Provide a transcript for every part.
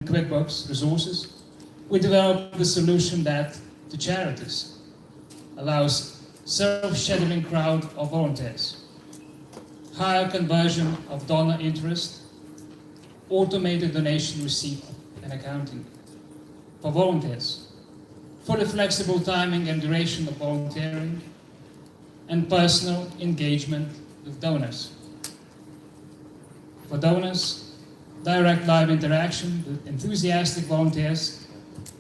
QuickBooks resources, we developed a solution that, to charities, allows self-scheduling crowd of volunteers, higher conversion of donor interest, automated donation receipt and accounting for volunteers, fully flexible timing and duration of volunteering, and personal engagement with donors. For donors, direct live interaction with enthusiastic volunteers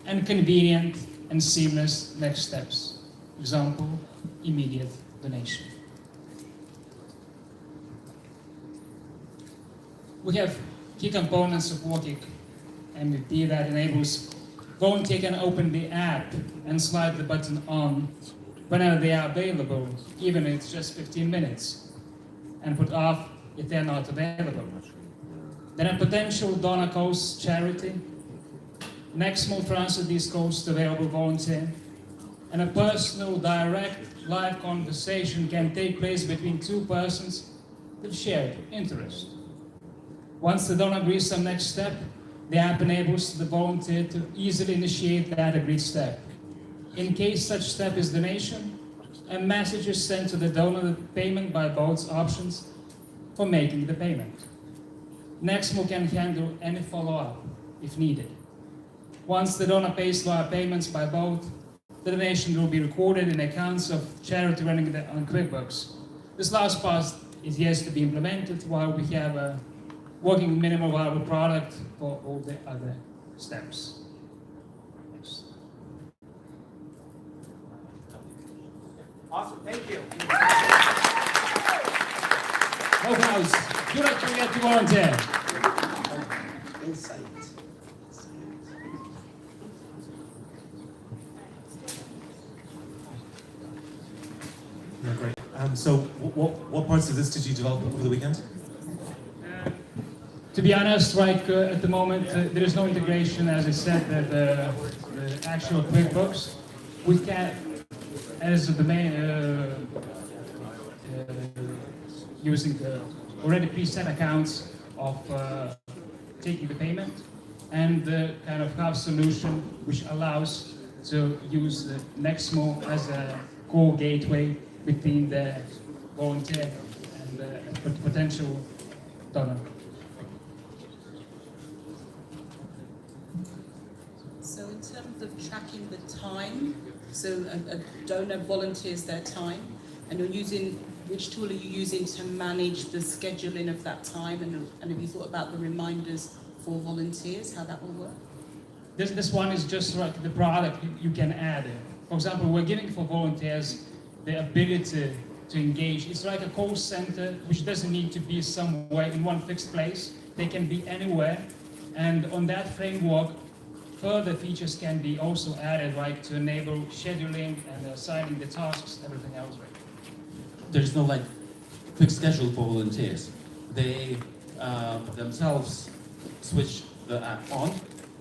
and convenient and seamless next steps. Example, immediate donation. We have key components of Working MVP that enables volunteer can open the app and slide the button on whenever they are available, even if it's just 15 minutes, and put off if they're not available. Then a potential donor calls charity. Next will transfer these calls to available volunteer, and a personal, direct, live conversation can take place between two persons with shared interest. Once the donor agrees some next step, the app enables the volunteer to easily initiate that agreed step. In case such step is donation, a message is sent to the donor with payment by both options for making the payment. Nexmo can handle any follow-up if needed. Once the donor pays via payments by both, the donation will be recorded in accounts of charity running on QuickBooks. This last part is yet to be implemented while we have a working minimal viable product for all the other steps. Next. Awesome, thank you. No house. Do not forget to volunteer. Insight. Yeah, great. So what parts of this did you develop over the weekend? To be honest, at the moment, there is no integration, as I said, the actual QuickBooks. We can, as the domain, using the already preset accounts of taking the payment, and the kind of hub solution which allows to use the Nexmo as a core gateway between the volunteer and the potential donor. So in terms of tracking the time, so a donor volunteers their time, and you're using, which tool are you using to manage the scheduling of that time, and have you thought about the reminders for volunteers, how that will work? This one is just like the product you can add. For example, we're giving for volunteers the ability to engage. It's like a call center, which doesn't need to be somewhere in one fixed place. They can be anywhere, and on that framework, further features can be also added, like to enable scheduling and assigning the tasks, everything else, right? There's no like fixed schedule for volunteers. They themselves switch the app on,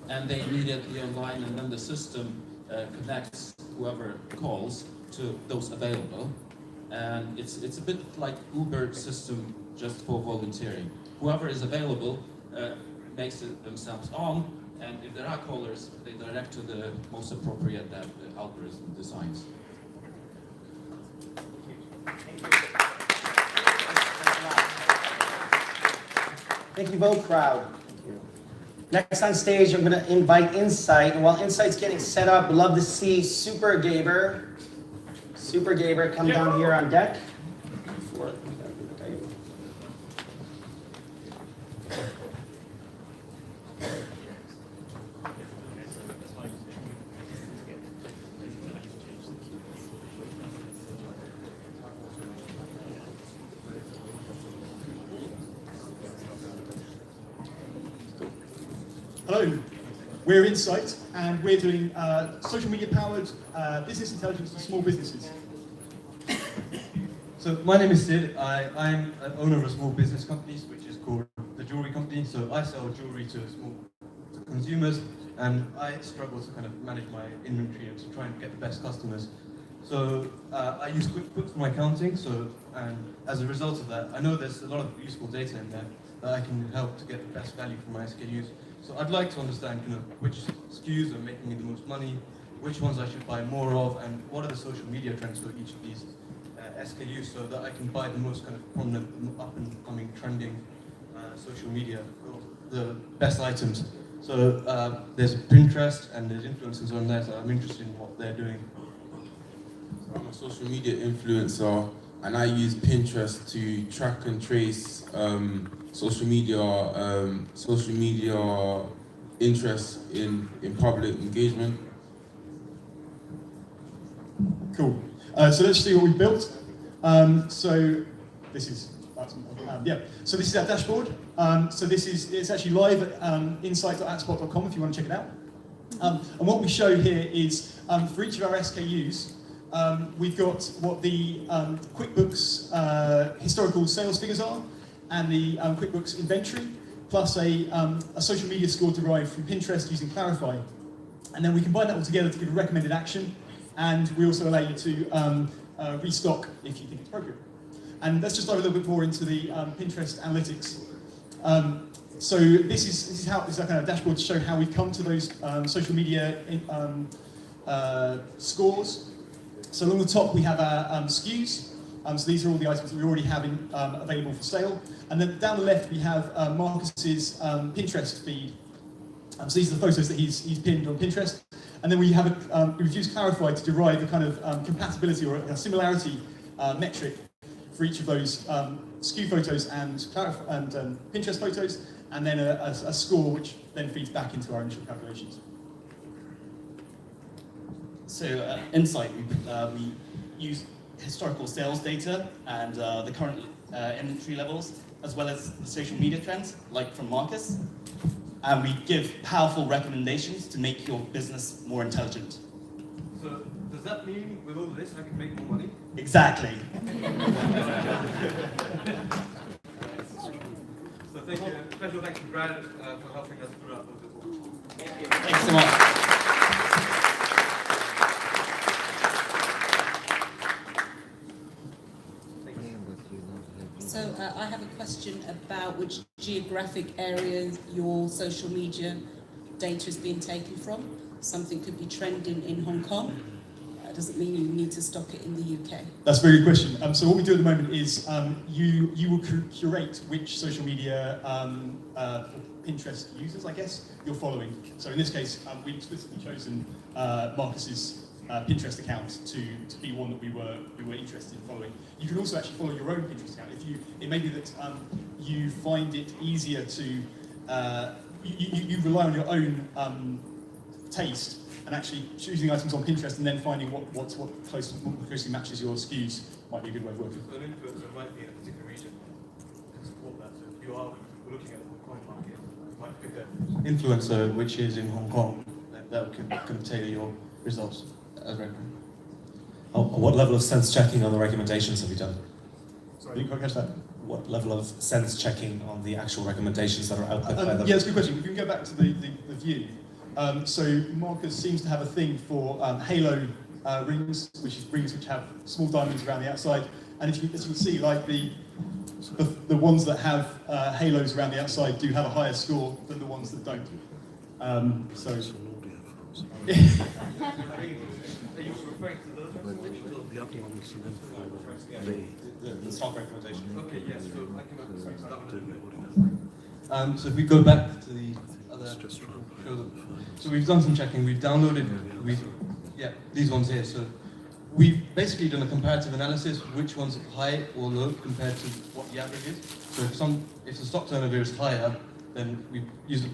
and they immediately online, and then the system connects whoever calls to those available. And it's a bit like Uber system just for volunteering. Whoever is available makes it themselves on, and if there are callers, they direct to the most appropriate that the algorithm designs. Thank you, vote crowd. Next on stage, I'm going to invite Insight. And while Insight's getting set up, we'd love to see Super Gaber. Super Gaber, come down here on deck. Hello, we're Insight, and we're doing social media powered business intelligence for small businesses. So my name is Sid. I'm an owner of a small business company, which is called the Jewelry Company. So I sell jewelry to consumers, and I struggle to kind of manage my inventory and to try and get the best customers. So I use QuickBooks for my accounting. And as a result of that, I know there's a lot of useful data in there that I can help to get the best value from my SKUs. So I'd like to understand, which SKUs are making me the most money, which ones I should buy more of, and what are the social media trends for each of these SKUs, so that I can buy the most kind of prominent, up and coming, trending social media, the best items. So there's Pinterest and there's influencers on there, so I'm interested in what they're doing. So I'm a social media influencer, and I use Pinterest to track and trace social media interest in public engagement. Cool. So let's see what we've built. So this is So this is our dashboard. So it's actually live at insight.atspot.com if you want to check it out. And what we show here is for each of our SKUs, we've got what the QuickBooks historical sales figures are, and the QuickBooks inventory, plus a social media score derived from Pinterest using Clarify. And then we combine that all together to give a recommended action, and we also allow you to restock if you think it's appropriate. And let's just dive a little bit more into the Pinterest analytics. So this is our kind of dashboard to show how we've come to those social media scores. So along the top we have our SKUs. So these are all the items that we already have available for sale. And then down the left we have Marcus's Pinterest feed. So these are the photos that he's pinned on Pinterest. And then we have we've used Clarify to derive a kind of compatibility or a similarity metric for each of those SKU photos and Pinterest photos, and then a score which then feeds back into our initial calculations. So Insight, we use historical sales data and the current inventory levels, as well as the social media trends, like from Marcus. And we give powerful recommendations to make your business more intelligent. So does that mean with all of this I can make more money? Exactly. So thank you. Special thanks to Brad for helping us throughout the talk. Thanks so much. So I have a question about which geographic areas your social media data is being taken from. Something could be trending in Hong Kong. Doesn't mean you need to stock it in the UK. That's a very good question. So what we do at the moment is you will curate which social media Pinterest users, I guess, you're following. So in this case, we've explicitly chosen Marcus's Pinterest account to be one that we were interested in following. You can also actually follow your own Pinterest account. It may be that you find it easier to you rely on your own taste and actually choosing items on Pinterest and then finding what closely matches your SKUs might be a good way of working. So an influencer might be in a particular region to support that. So if you are looking at the Hong Kong market, you might pick an influencer which is in Hong Kong. That can tailor your results as recommended. What level of sense checking on the recommendations have you done? Sorry, I didn't quite catch that. What level of sense checking on the actual recommendations that are output by them? Yeah, that's a good question. We can go back to the view. So Marcus seems to have a thing for halo rings, which is rings which have small diamonds around the outside. And as you can see, like the ones that have halos around the outside do have a higher score than the ones that don't. So. Are you referring to those recommendations? The stock recommendation. Okay, yes. So I can so if we go back to the other show them. So we've done some checking. We've downloaded. These ones here. So we've basically done a comparative analysis, which ones are high or low compared to what the average is. So if the stock turnover is higher, then we use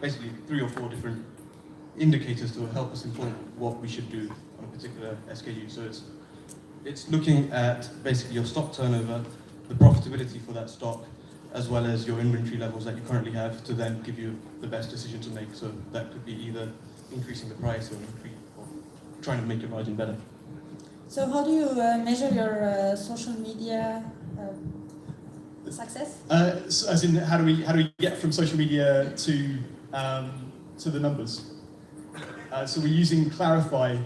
basically 3 or 4 different indicators to help us inform what we should do on a particular SKU. So it's looking at basically your stock turnover, the profitability for that stock, as well as your inventory levels that you currently have to then give you the best decision to make. So that could be either increasing the price or trying to make your margin better. So how do you measure your social media success? So as in, how do we get from social media to the numbers? So we're using Clarify.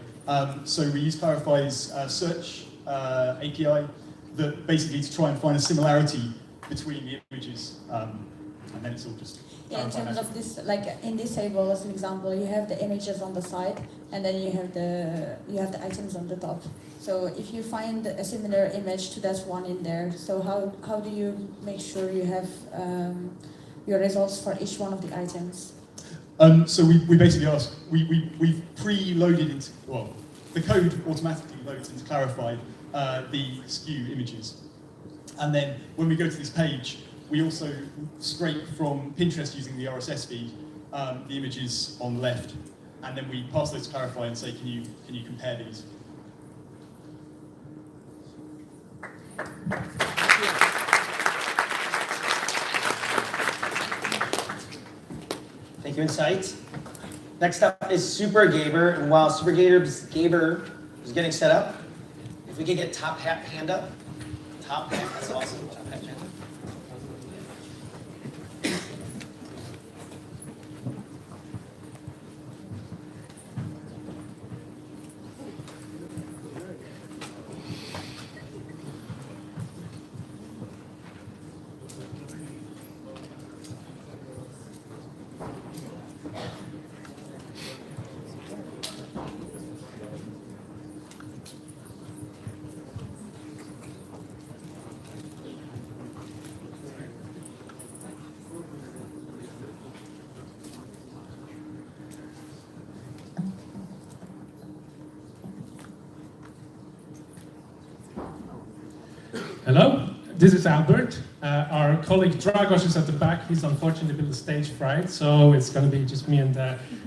So we use Clarify's search API that basically to try and find a similarity between the images and then it's all just Yeah, in clarified terms as of this, like in this table, as an example, you have the images on the side, and then you have the items on the top. So if you find a similar image to that one in there, so how do you make sure you have your results for each one of the items? So we basically ask, we've pre-loaded into, well, the code automatically loads into clarify the SKU images. And then when we go to this page, we also scrape from Pinterest using the RSS feed the images on the left, and then we pass those to clarify and say, can you compare these? Thank you, Insight. Next up is Super Gaber, and while Super Gaber is getting set up, if we could get Top Hat hand up. Top Hat, that's awesome. Top Hat hand up. Hello, this is Albert. Our colleague Dragos is at the back. He's unfortunately been stage fright, so it's going to be just me and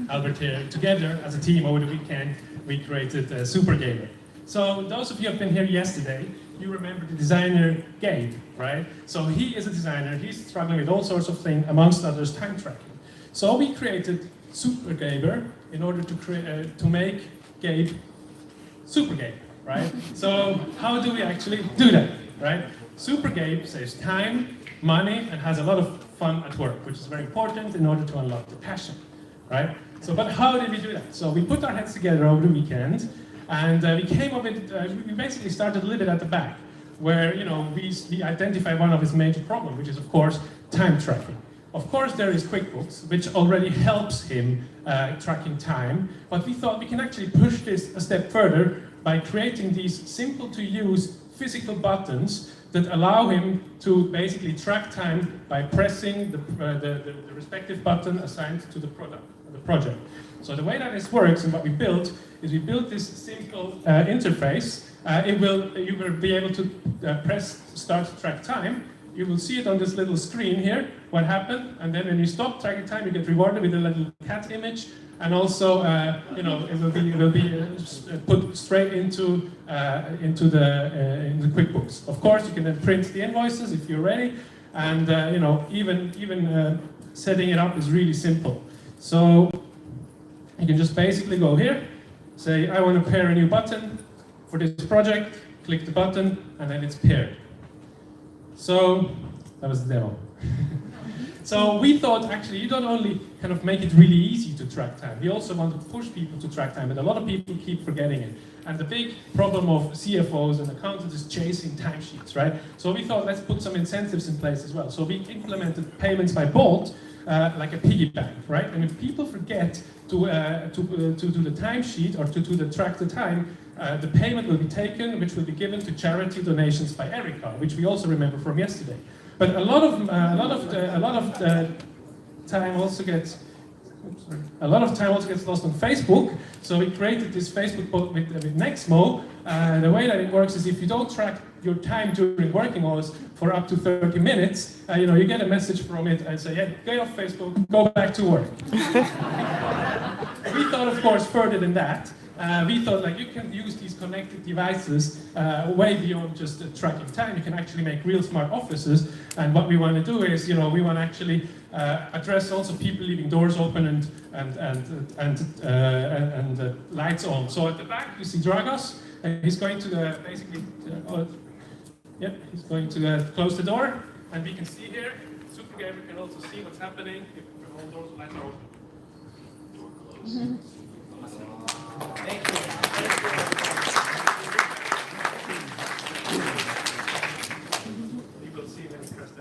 Albert here together as a team over the weekend. We created Super Gamer. So those of you who have been here yesterday, you remember the designer Gabe, right? So he is a designer. He's struggling with all sorts of things, amongst others, time tracking. So we created Super Gamer in order to make Gabe Super Gabe, right? So how do we actually do that? Right? Super Gabe saves time, money, and has a lot of fun at work, which is very important in order to unlock the passion, right? So, but how did we do that? So we put our heads together over the weekend, and we came up with, we basically started a little bit at the back, where, you know, we identify one of his major problems, which is, of course, time tracking. Of course, there is QuickBooks, which already helps him tracking time, but we thought we can actually push this a step further by creating these simple-to-use physical buttons that allow him to basically track time by pressing the respective button assigned to the project. So the way that this works and what we built is we built this simple interface. You will be able to press start to track time. You will see it on this little screen here, what happened, and then when you stop tracking time, you get rewarded with a little cat image, and also, you know, it will be put straight into the QuickBooks. Of course, you can then print the invoices if you're ready, and you know, even setting it up is really simple. So you can just basically go here, say I want to pair a new button for this project, click the button, and then it's paired. So that was the demo. So we thought, actually, you don't only kind of make it really easy to track time, we also want to push people to track time, and a lot of people keep forgetting it. And the big problem of CFOs and accountants is chasing timesheets, right? So we thought, let's put some incentives in place as well. So we implemented payments by Bolt, like a piggy bank, right? And if people forget to do the timesheet or to do the track the time, the payment will be taken, which will be given to charity donations by Erica, which we also remember from yesterday. But a lot of time also gets lost on Facebook. So we created this Facebook bot with Nexmo. The way that it works is if you don't track your time during working hours for up to 30 minutes, you know, you get a message from it and say, yeah, get off Facebook, go back to work. We thought, of course, further than that. We thought, like, you can use these connected devices way beyond just tracking time. You can actually make real smart offices. And what we want to do is, you know, we want to actually address also people leaving doors open and lights on. So at the back, you see Dragos, and he's going to basically, he's going to close the door, and we can see here. Super Gamer can also see what's happening if all doors and lights are open. Thank you. You will see when it's pressed.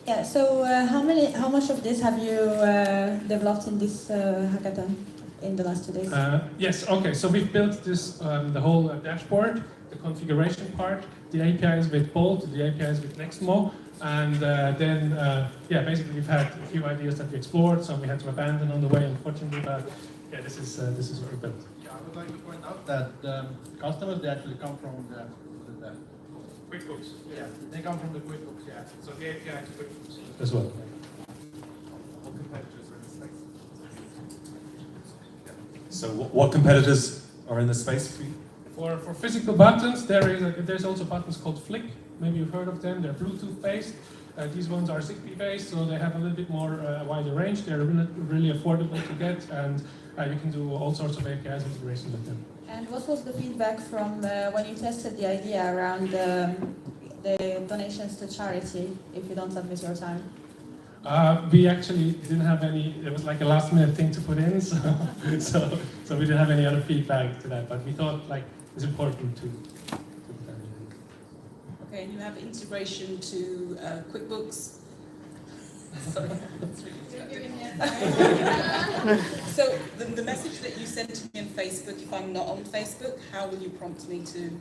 Yeah. So how much of this have you developed in this hackathon in the last 2 days? Yes, okay, so we've built this, the whole dashboard, the configuration part, the APIs with Bolt, the APIs with Nextmo, and then, yeah, basically we've had a few ideas that we explored, some we had to abandon on the way, unfortunately, but yeah, this is what we built. Yeah, I would like to point out that customers, they actually come from the QuickBooks. yeah, they come from the QuickBooks, yeah. So the API to QuickBooks as well. So what competitors are in the space for you? For physical buttons, there's also buttons called Flick. Maybe you've heard of them. They're Bluetooth based. These ones are Zigbee based, so they have a little bit more wider range. They're really affordable to get, and you can do all sorts of APIs integration with them. And what was the feedback from when you tested the idea around the donations to charity if you don't submit your time? We actually didn't have any. It was like a last-minute thing to put in, so we didn't have any other feedback to that. But we thought like it's important to put that in. Okay, and you have integration to QuickBooks. Sorry. So the message that you sent to me on Facebook, if I'm not on Facebook, how will you prompt me to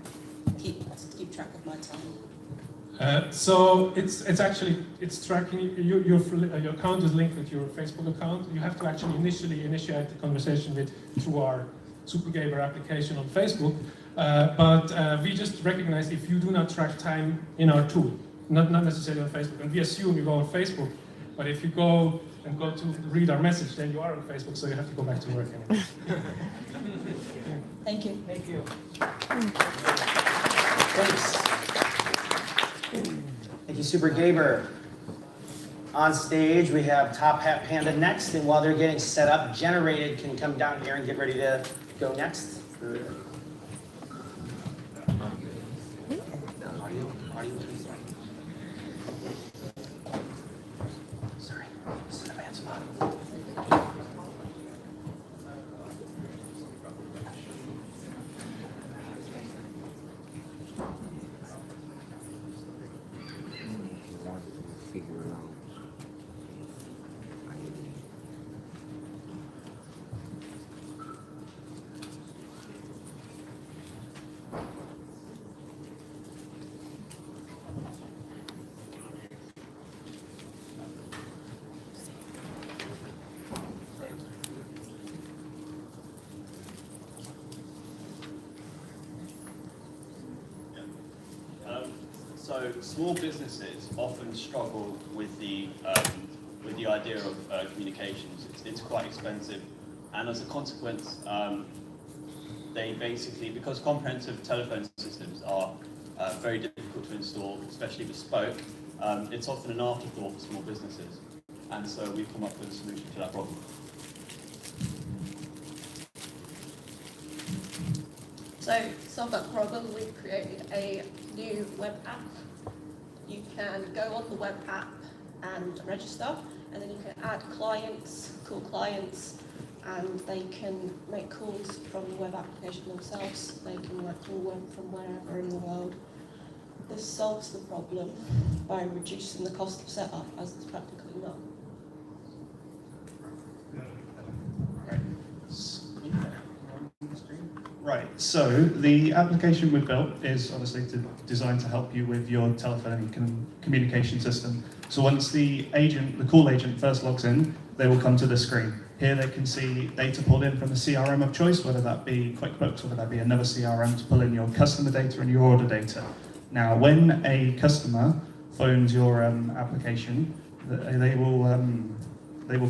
keep track of my time? So it's actually tracking your account is linked with your Facebook account. You have to actually initially initiate the conversation through our SuperGamer application on Facebook. But we just recognize if you do not track time in our tool, not necessarily on Facebook, and we assume you go on Facebook. But if you go to read our message, then you are on Facebook, so you have to go back to work anyway. Thank you. Thank you. Thanks. Thank you, Super Gaber. On stage, we have Top Hat Panda next, and while they're getting set up, Generated can come down here and get ready to go next. Audio, please. Sorry, this is a bad spot. So small businesses often struggle with the idea of communications. It's quite expensive, and as a consequence, they basically, because comprehensive telephone systems are very difficult to install, especially bespoke, it's often an afterthought for small businesses. And so we've come up with a solution to that problem. So to solve that problem, we've created a new web app. You can go on the web app and register, and then you can add clients, call clients, and they can make calls from the web application themselves. They can call from wherever in the world. This solves the problem by reducing the cost of setup, as it's practically none. Right, so the application we've built is obviously designed to help you with your telephony communication system. So once the call agent first logs in, they will come to the screen. Here they can see data pulled in from the CRM of choice, whether that be QuickBooks, whether that be another CRM to pull in your customer data and your order data. Now, when a customer phones your application, they will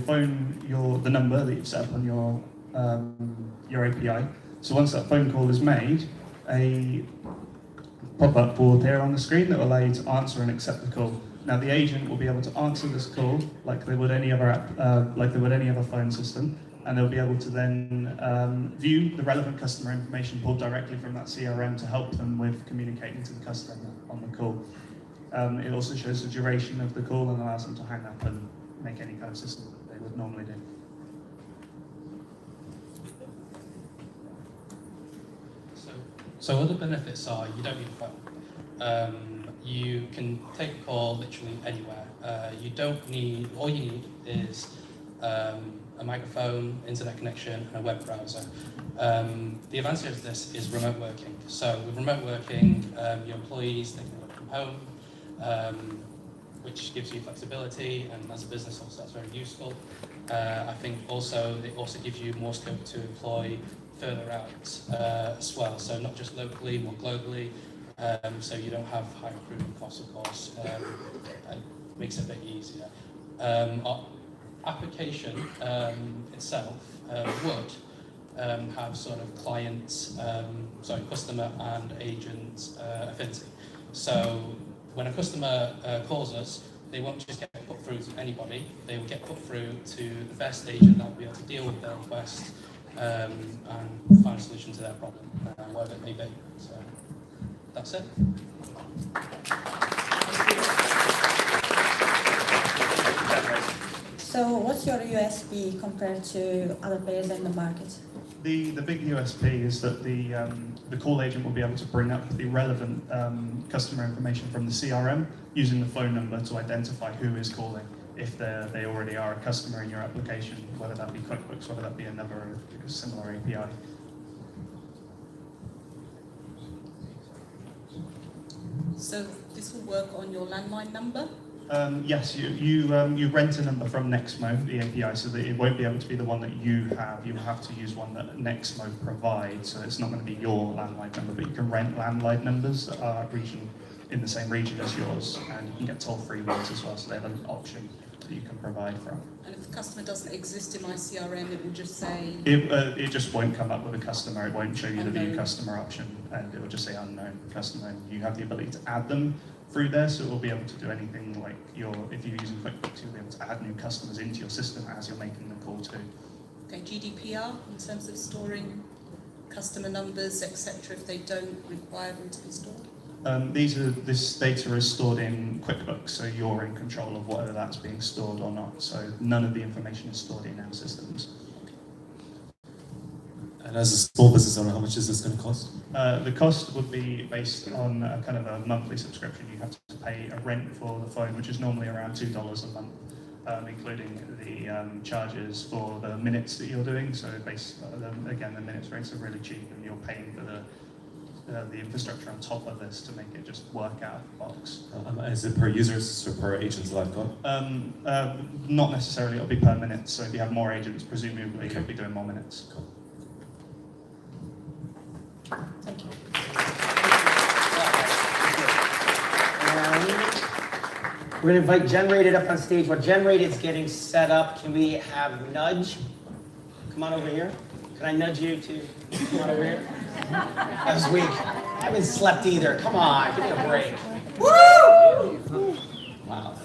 phone the number that you've set up on your API. So once that phone call is made, a pop-up will appear on the screen that will allow you to answer and accept the call. Now the agent will be able to answer this call like they would any other phone system, and they'll be able to then view the relevant customer information pulled directly from that CRM to help them with communicating to the customer on the call. It also shows the duration of the call and allows them to hang up and make any kind of system that they would normally do. So other benefits are you don't need a phone. You can take a call literally anywhere. You don't need, all you need is a microphone, internet connection, and a web browser. The advantage of this is remote working. So with remote working, your employees, they can work from home, which gives you flexibility, and as a business also that's very useful. I think also it also gives you more scope to employ further out as well, so not just locally, more globally, so you don't have high recruitment costs, of course, and makes it a bit easier. Our application itself would have sort of customer and agent affinity. So when a customer calls us, they won't just get put through to anybody, they will get put through to the best agent that will be able to deal with their request and find a solution to their problem, whatever it may be. So that's it. So what's your USP compared to other players in the market? The big USP is that the call agent will be able to bring up the relevant customer information from the CRM using the phone number to identify who is calling, if they already are a customer in your application, whether that be QuickBooks, whether that be another similar API. So this will work on your landline number? Yes, you rent a number from Nexmo, the API, so that it won't be able to be the one that you have. You'll have to use one that Nexmo provides, so it's not going to be your landline number, but you can rent landline numbers that are in the same region as yours, and you can get toll-free ones as well, so they have an option that you can provide from. And if the customer doesn't exist in my CRM, it will just say... It just won't come up with a customer, it won't show you the view customer option, and it will just say unknown customer, and you have the ability to add them through there, so it will be able to do anything like if you're using QuickBooks, you'll be able to add new customers into your system as you're making the call too. Okay, GDPR in terms of storing customer numbers, etc., if they don't require them to be stored? This data is stored in QuickBooks, so you're in control of whether that's being stored or not. So none of the information is stored in our systems. And as a small business owner, how much is this going to cost? The cost would be based on a kind of a monthly subscription. You have to pay a rent for the phone, which is normally around $2 a month, including the charges for the minutes that you're doing. So again, the minutes rates are really cheap, and you're paying for the infrastructure on top of this to make it just work out of the box. Is it per users or per agents live call? Not necessarily, it'll be per minute. So if you have more agents, presumably you'll be doing more minutes. Cool. Thank you. We're going to invite Generated up on stage. While Generated's getting set up, can we have Nudge? Come on over here. Can I nudge you to come on over here? That was weak. I haven't slept either. Come on, give me a break. Woo! Wow.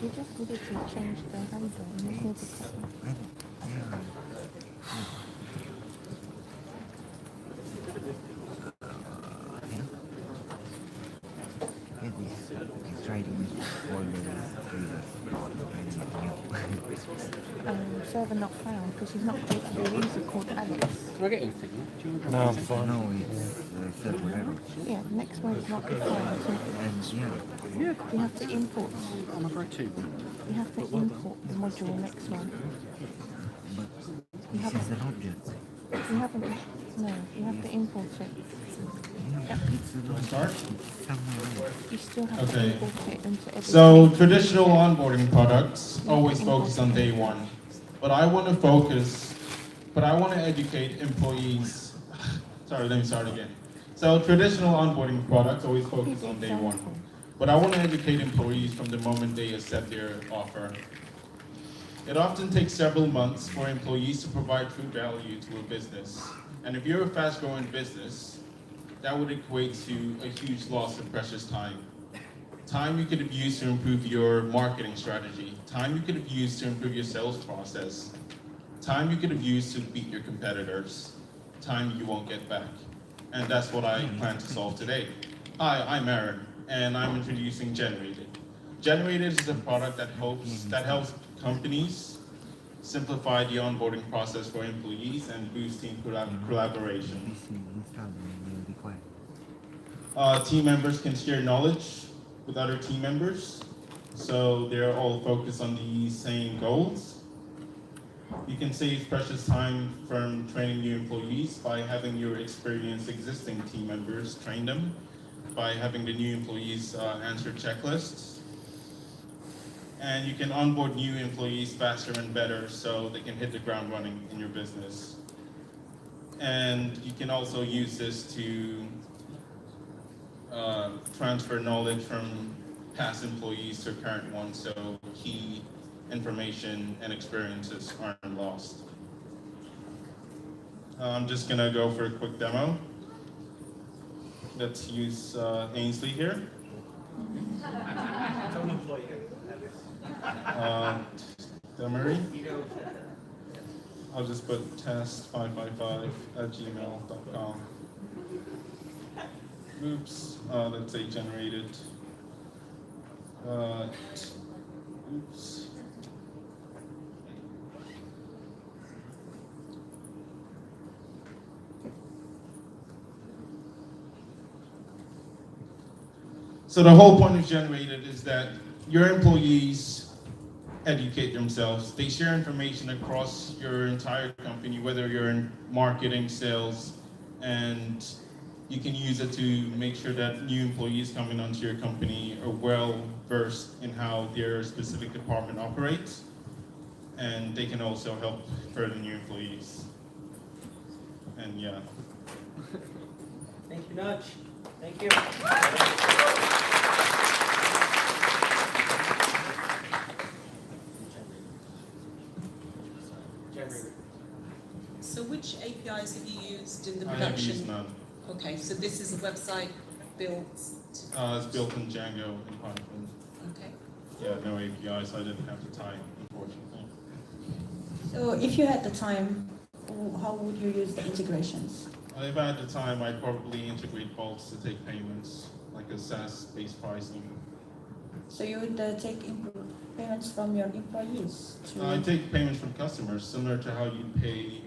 You just needed to change the handle and you need to server not found because he's not called a user called Alex. Can I get anything? Do you want No, I'm fine. No, it's whatever. Yeah, next one is not defined. Yeah. You have to import. I'm afraid too. You have to import the module next one. But You this is an object. You haven't. No, you have to import it. Yep. Start? You still have to import it into everything. So traditional onboarding products always focus on day one. But I want to educate employees. Sorry, let me start again. So traditional onboarding products always focus on day one. But I want to educate employees from the moment they accept their offer. It often takes several months for employees to provide true value to a business. And if you're a fast-growing business, that would equate to a huge loss of precious time. Time you could have used to improve your marketing strategy. Time you could have used to improve your sales process. Time you could have used to beat your competitors. Time you won't get back. And that's what I plan to solve today. Hi, I'm Aaron, and I'm introducing Generated. Generated is a product that helps companies simplify the onboarding process for employees, and boost team collaboration. Team members can share knowledge with other team members, so they're all focused on the same goals. You can save precious time from training new employees by having your experienced existing team members train them, by having the new employees answer checklists. And you can onboard new employees faster and better so they can hit the ground running in your business. And you can also use this to transfer knowledge from past employees to current ones, so key information and experiences aren't lost. I'm just gonna go for a quick demo. Let's use Ainsley here. Demery. I'll just put test555@gmail.com. Oops, let's say generated. Oops. So the whole point of generated is that your employees educate themselves. They share information across your entire company, whether you're in marketing, sales, and you can use it to make sure that new employees coming onto your company are well versed in how their specific department operates, and they can also help further new employees. And yeah. Thank you, Nudge. Thank you. So which APIs have you used in the I have production? used none. Okay, so this is a website built. It's built in Django and Python. Okay. Yeah, no APIs, I didn't have the time, unfortunately. So if you had the time, how would you use the integrations? If I had the time, I'd probably integrate bolts to take payments, like a SaaS-based pricing. So you would take payments from your employees? I take payments from customers, similar to how you pay,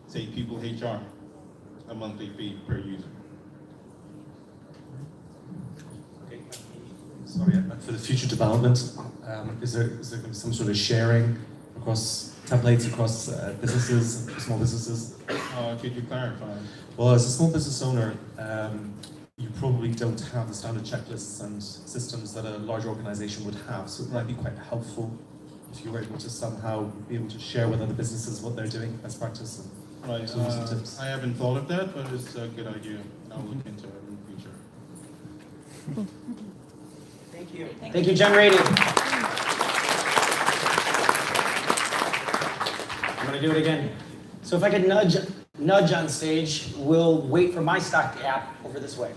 say, people HR, a monthly fee per user. Okay. Sorry, for the future development, is there going to be some sort of sharing across templates across businesses, small businesses? Could you clarify? Well, as a small business owner, you probably don't have the standard checklists and systems that a large organization would have, so it might be quite helpful if you were able to somehow be able to share with other businesses what they're doing, best practice, and Right, tools and tips. I haven't thought of that, but it's a good idea. I'll look into it in the future. Thank you. Thank you, Generated. I'm gonna do it again. So if I could nudge on stage, we'll wait for my stock app over this way.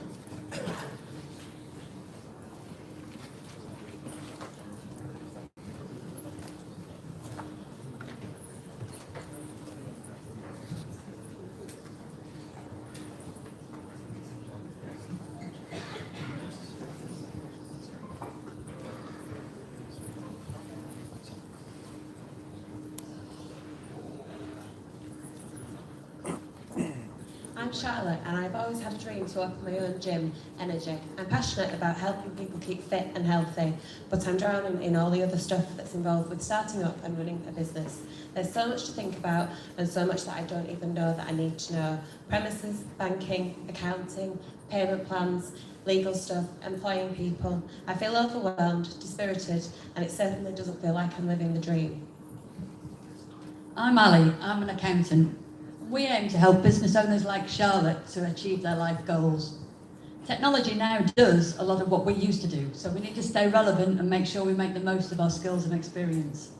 I'm Charlotte, and I've always had a dream to open my own gym, Energy. I'm passionate about helping people keep fit and healthy, but I'm drowning in all the other stuff that's involved with starting up and running a business. There's so much to think about and so much that I don't even know that I need to know. Premises, banking, accounting, payment plans, legal stuff, employing people. I feel overwhelmed, dispirited, and it certainly doesn't feel like I'm living the dream. I'm Ali, I'm an accountant. We aim to help business owners like Charlotte to achieve their life goals. Technology now does a lot of what we used to do, so we need to stay relevant and make sure we make the most of our skills and experience.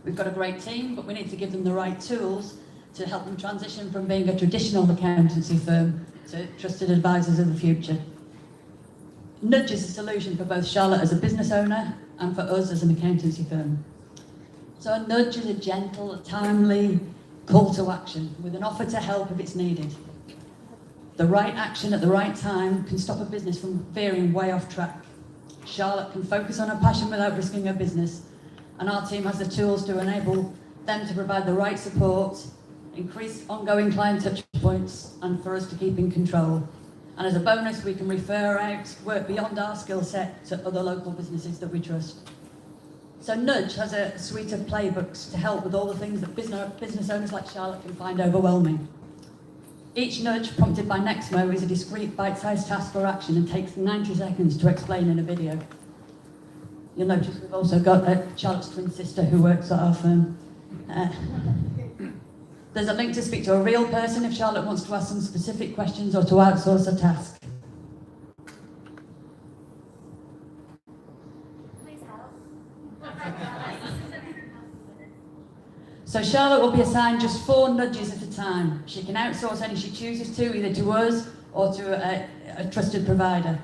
We've got a great team, but we need to give them the right tools to help them transition from being a traditional accountancy firm to trusted advisors of the future. Nudge is a solution for both Charlotte as a business owner and for us as an accountancy firm. So a nudge is a gentle, timely call to action with an offer to help if it's needed. The right action at the right time can stop a business from veering way off track. Charlotte can focus on her passion without risking her business, and our team has the tools to enable them to provide the right support, increase ongoing client touch points, and for us to keep in control. And as a bonus, we can refer out work beyond our skill set to other local businesses that we trust. So Nudge has a suite of playbooks to help with all the things that business owners like Charlotte can find overwhelming. Each nudge prompted by Nexmo is a discrete bite-sized task or action and takes 90 seconds to explain in a video. You'll notice we've also got Charlotte's twin sister who works at our firm. There's a link to speak to a real person if Charlotte wants to ask some specific questions or to outsource a task. So Charlotte will be assigned just 4 nudges at a time. She can outsource any she chooses to, either to us or to a trusted provider.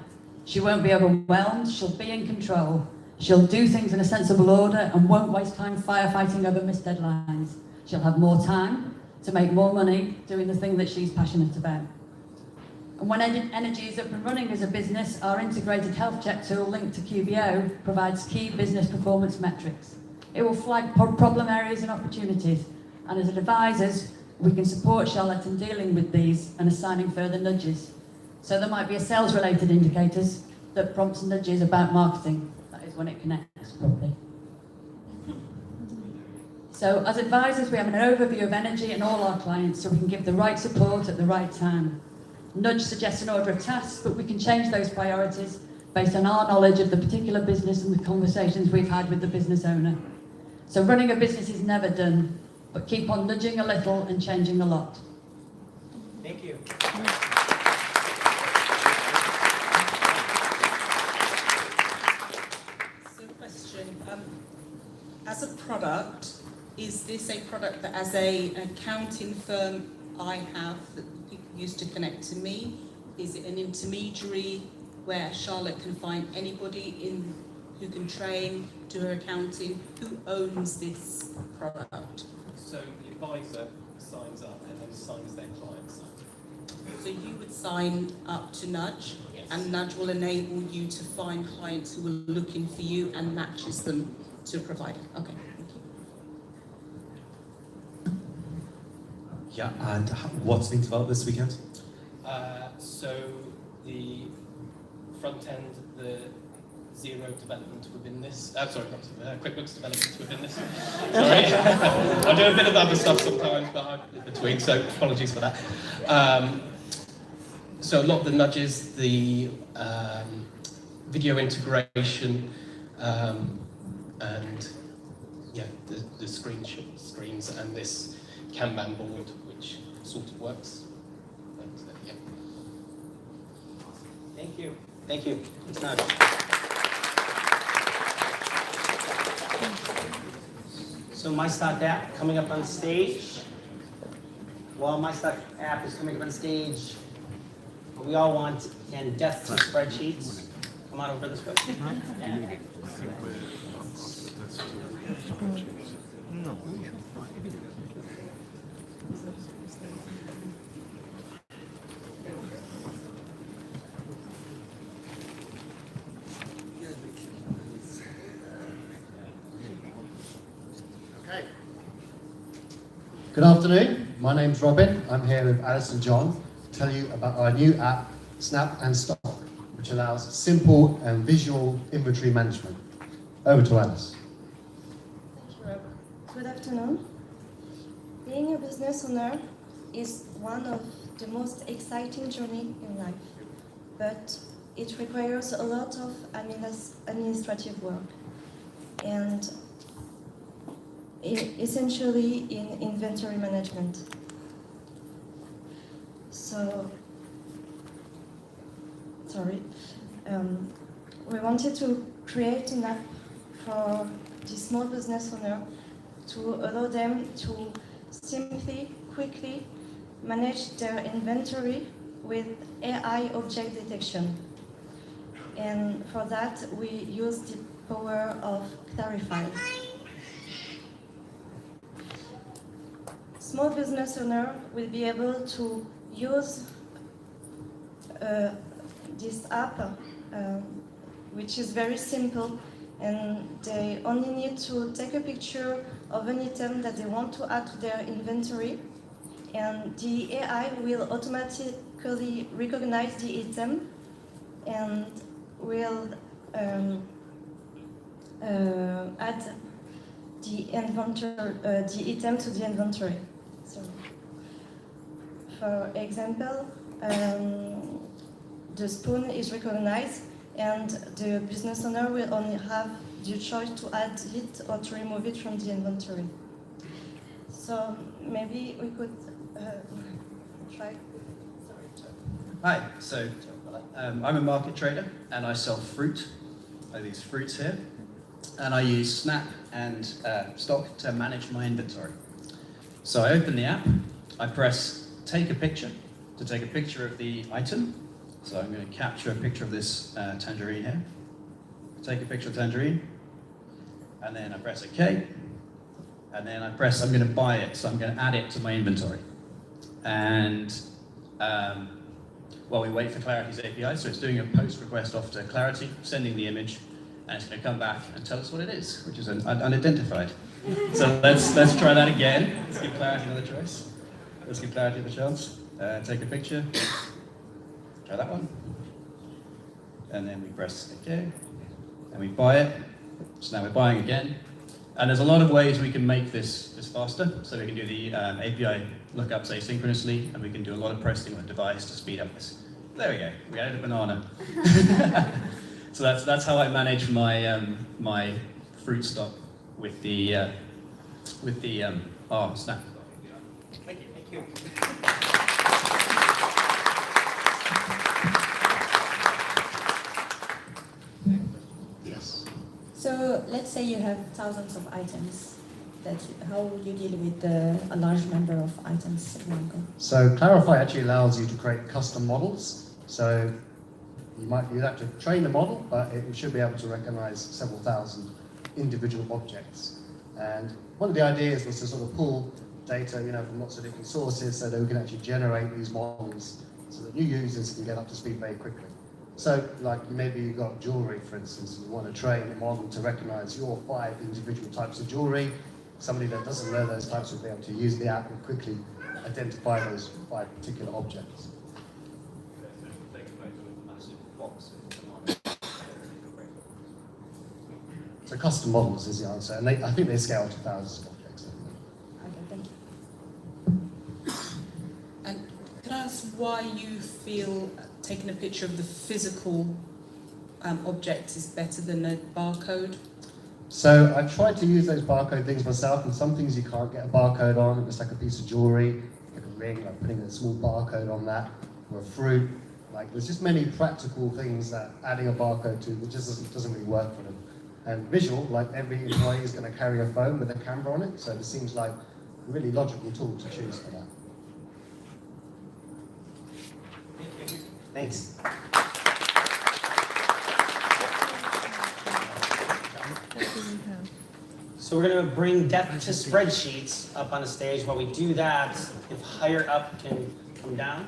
She won't be overwhelmed, she'll be in control. She'll do things in a sensible order and won't waste time firefighting over missed deadlines. She'll have more time to make more money doing the thing that she's passionate about. And when Energy is up and running as a business, our integrated health check tool linked to QBO provides key business performance metrics. It will flag problem areas and opportunities, and as advisors, we can support Charlotte in dealing with these and assigning further nudges. So there might be a sales-related indicators that prompts nudges about marketing. That is when it connects properly. So as advisors, we have an overview of Energy and all our clients so we can give the right support at the right time. Nudge suggests an order of tasks, but we can change those priorities based on our knowledge of the particular business and the conversations we've had with the business owner. So running a business is never done, but keep on nudging a little and changing a lot. Thank you. So question, as a product, is this a product that as an accounting firm I have that people use to connect to me? Is it an intermediary where Charlotte can find anybody in who can train, do her accounting? Who owns this product? So the advisor signs up and then signs their clients up. So you would sign up to Nudge, Yes. and Nudge will enable you to find clients who are looking for you and matches them to a provider. Okay, thank you. Yeah, and what's being developed this weekend? So the front end, the zero development within this. Sorry, not QuickBooks development within this. Sorry, I do a bit of other stuff sometimes, but in between. So apologies for that. So a lot of the nudges, the video integration, and yeah, the screens, and this Kanban board, which sort of works. But, yeah. Thank you. Thank you. It's not. So My Stock app coming up on stage. While My Stock app is coming up on stage, what we all want and death to spreadsheets. Come on over this way. No. Good afternoon, my name's Robin. I'm here with Alice and John to tell you about our new app, Snap and Stock, which allows simple and visual inventory management. Over to Alice. Thank you, Rob. Good afternoon. Being a business owner is one of the most exciting journey in life, but it requires a lot of administrative work and essentially in inventory management. So, we wanted to create an app for the small business owner to allow them to simply, quickly manage their inventory with AI object detection. And for that, we use the power of Clarify. Small business owner will be able to use this app, which is very simple, and they only need to take a picture of an item that they want to add to their inventory, and the AI will automatically recognize the item and will add the item to the inventory. So, for example, the spoon is recognized, and the business owner will only have the choice to add it or to remove it from the inventory. So maybe we could try. Hi, so I'm a market trader and I sell fruit, like these fruits here, and I use Snap and Stock to manage my inventory. So I open the app, I press take a picture to take a picture of the item. So I'm going to capture a picture of this tangerine here. Take a picture of tangerine, and then I press OK, and then I press I'm going to buy it, so I'm going to add it to my inventory. And while we wait for Clarity's API, so it's doing a post request off to Clarity, sending the image, and it's going to come back and tell us what it is, which is unidentified. So let's try that again. Let's give Clarity another choice. Let's give Clarity the chance. Take a picture. Try that one. And then we press OK, and we buy it. So now we're buying again. And there's a lot of ways we can make this faster. So we can do the API lookups asynchronously, and we can do a lot of processing on the device to speed up this. There we go. We added a banana. So that's how I manage my my fruit stock with the Snap. Thank you. Thank you. Yes. So let's say you have thousands of items. How would you deal with a large number of items in one go? So Clarify actually allows you to create custom models. So you'd have to train the model, but it should be able to recognize several thousand individual objects. And one of the ideas was to sort of pull data, from lots of different sources, so that we can actually generate these models, so that new users can get up to speed very quickly. So, like maybe you've got jewelry, for instance, and you want to train a model to recognize your 5 individual types of jewelry. Somebody that doesn't know those types will be able to use the app and quickly identify those 5 particular objects. So custom models is the answer, and I think they scale to thousands of objects. Okay, thank you. And can I ask why you feel taking a picture of the physical object is better than a barcode? So I've tried to use those barcode things myself, and some things you can't get a barcode on. It's like a piece of jewelry, like a ring, like putting a small barcode on that, or a fruit. Like there's just many practical things that adding a barcode to that just doesn't really work for them. And visual, like every employee is going to carry a phone with a camera on it, so it seems like a really logical tool to choose for that. Thanks. So we're going to bring depth to spreadsheets up on the stage. While we do that, if higher up can come down.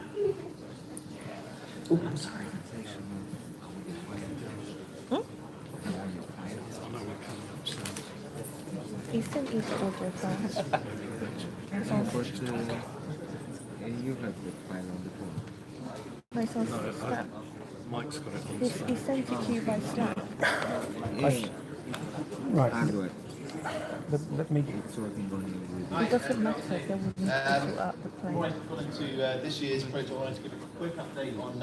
Oh, I'm sorry. He sent you the audio first. You have the file on the phone. No, it's on Snap. Mike's got it. He sent it to you by Snap. Right. Android. Let me. It's working on It doesn't matter, they wouldn't sort out the plane. Before I got into this year's project, I wanted to give a quick update on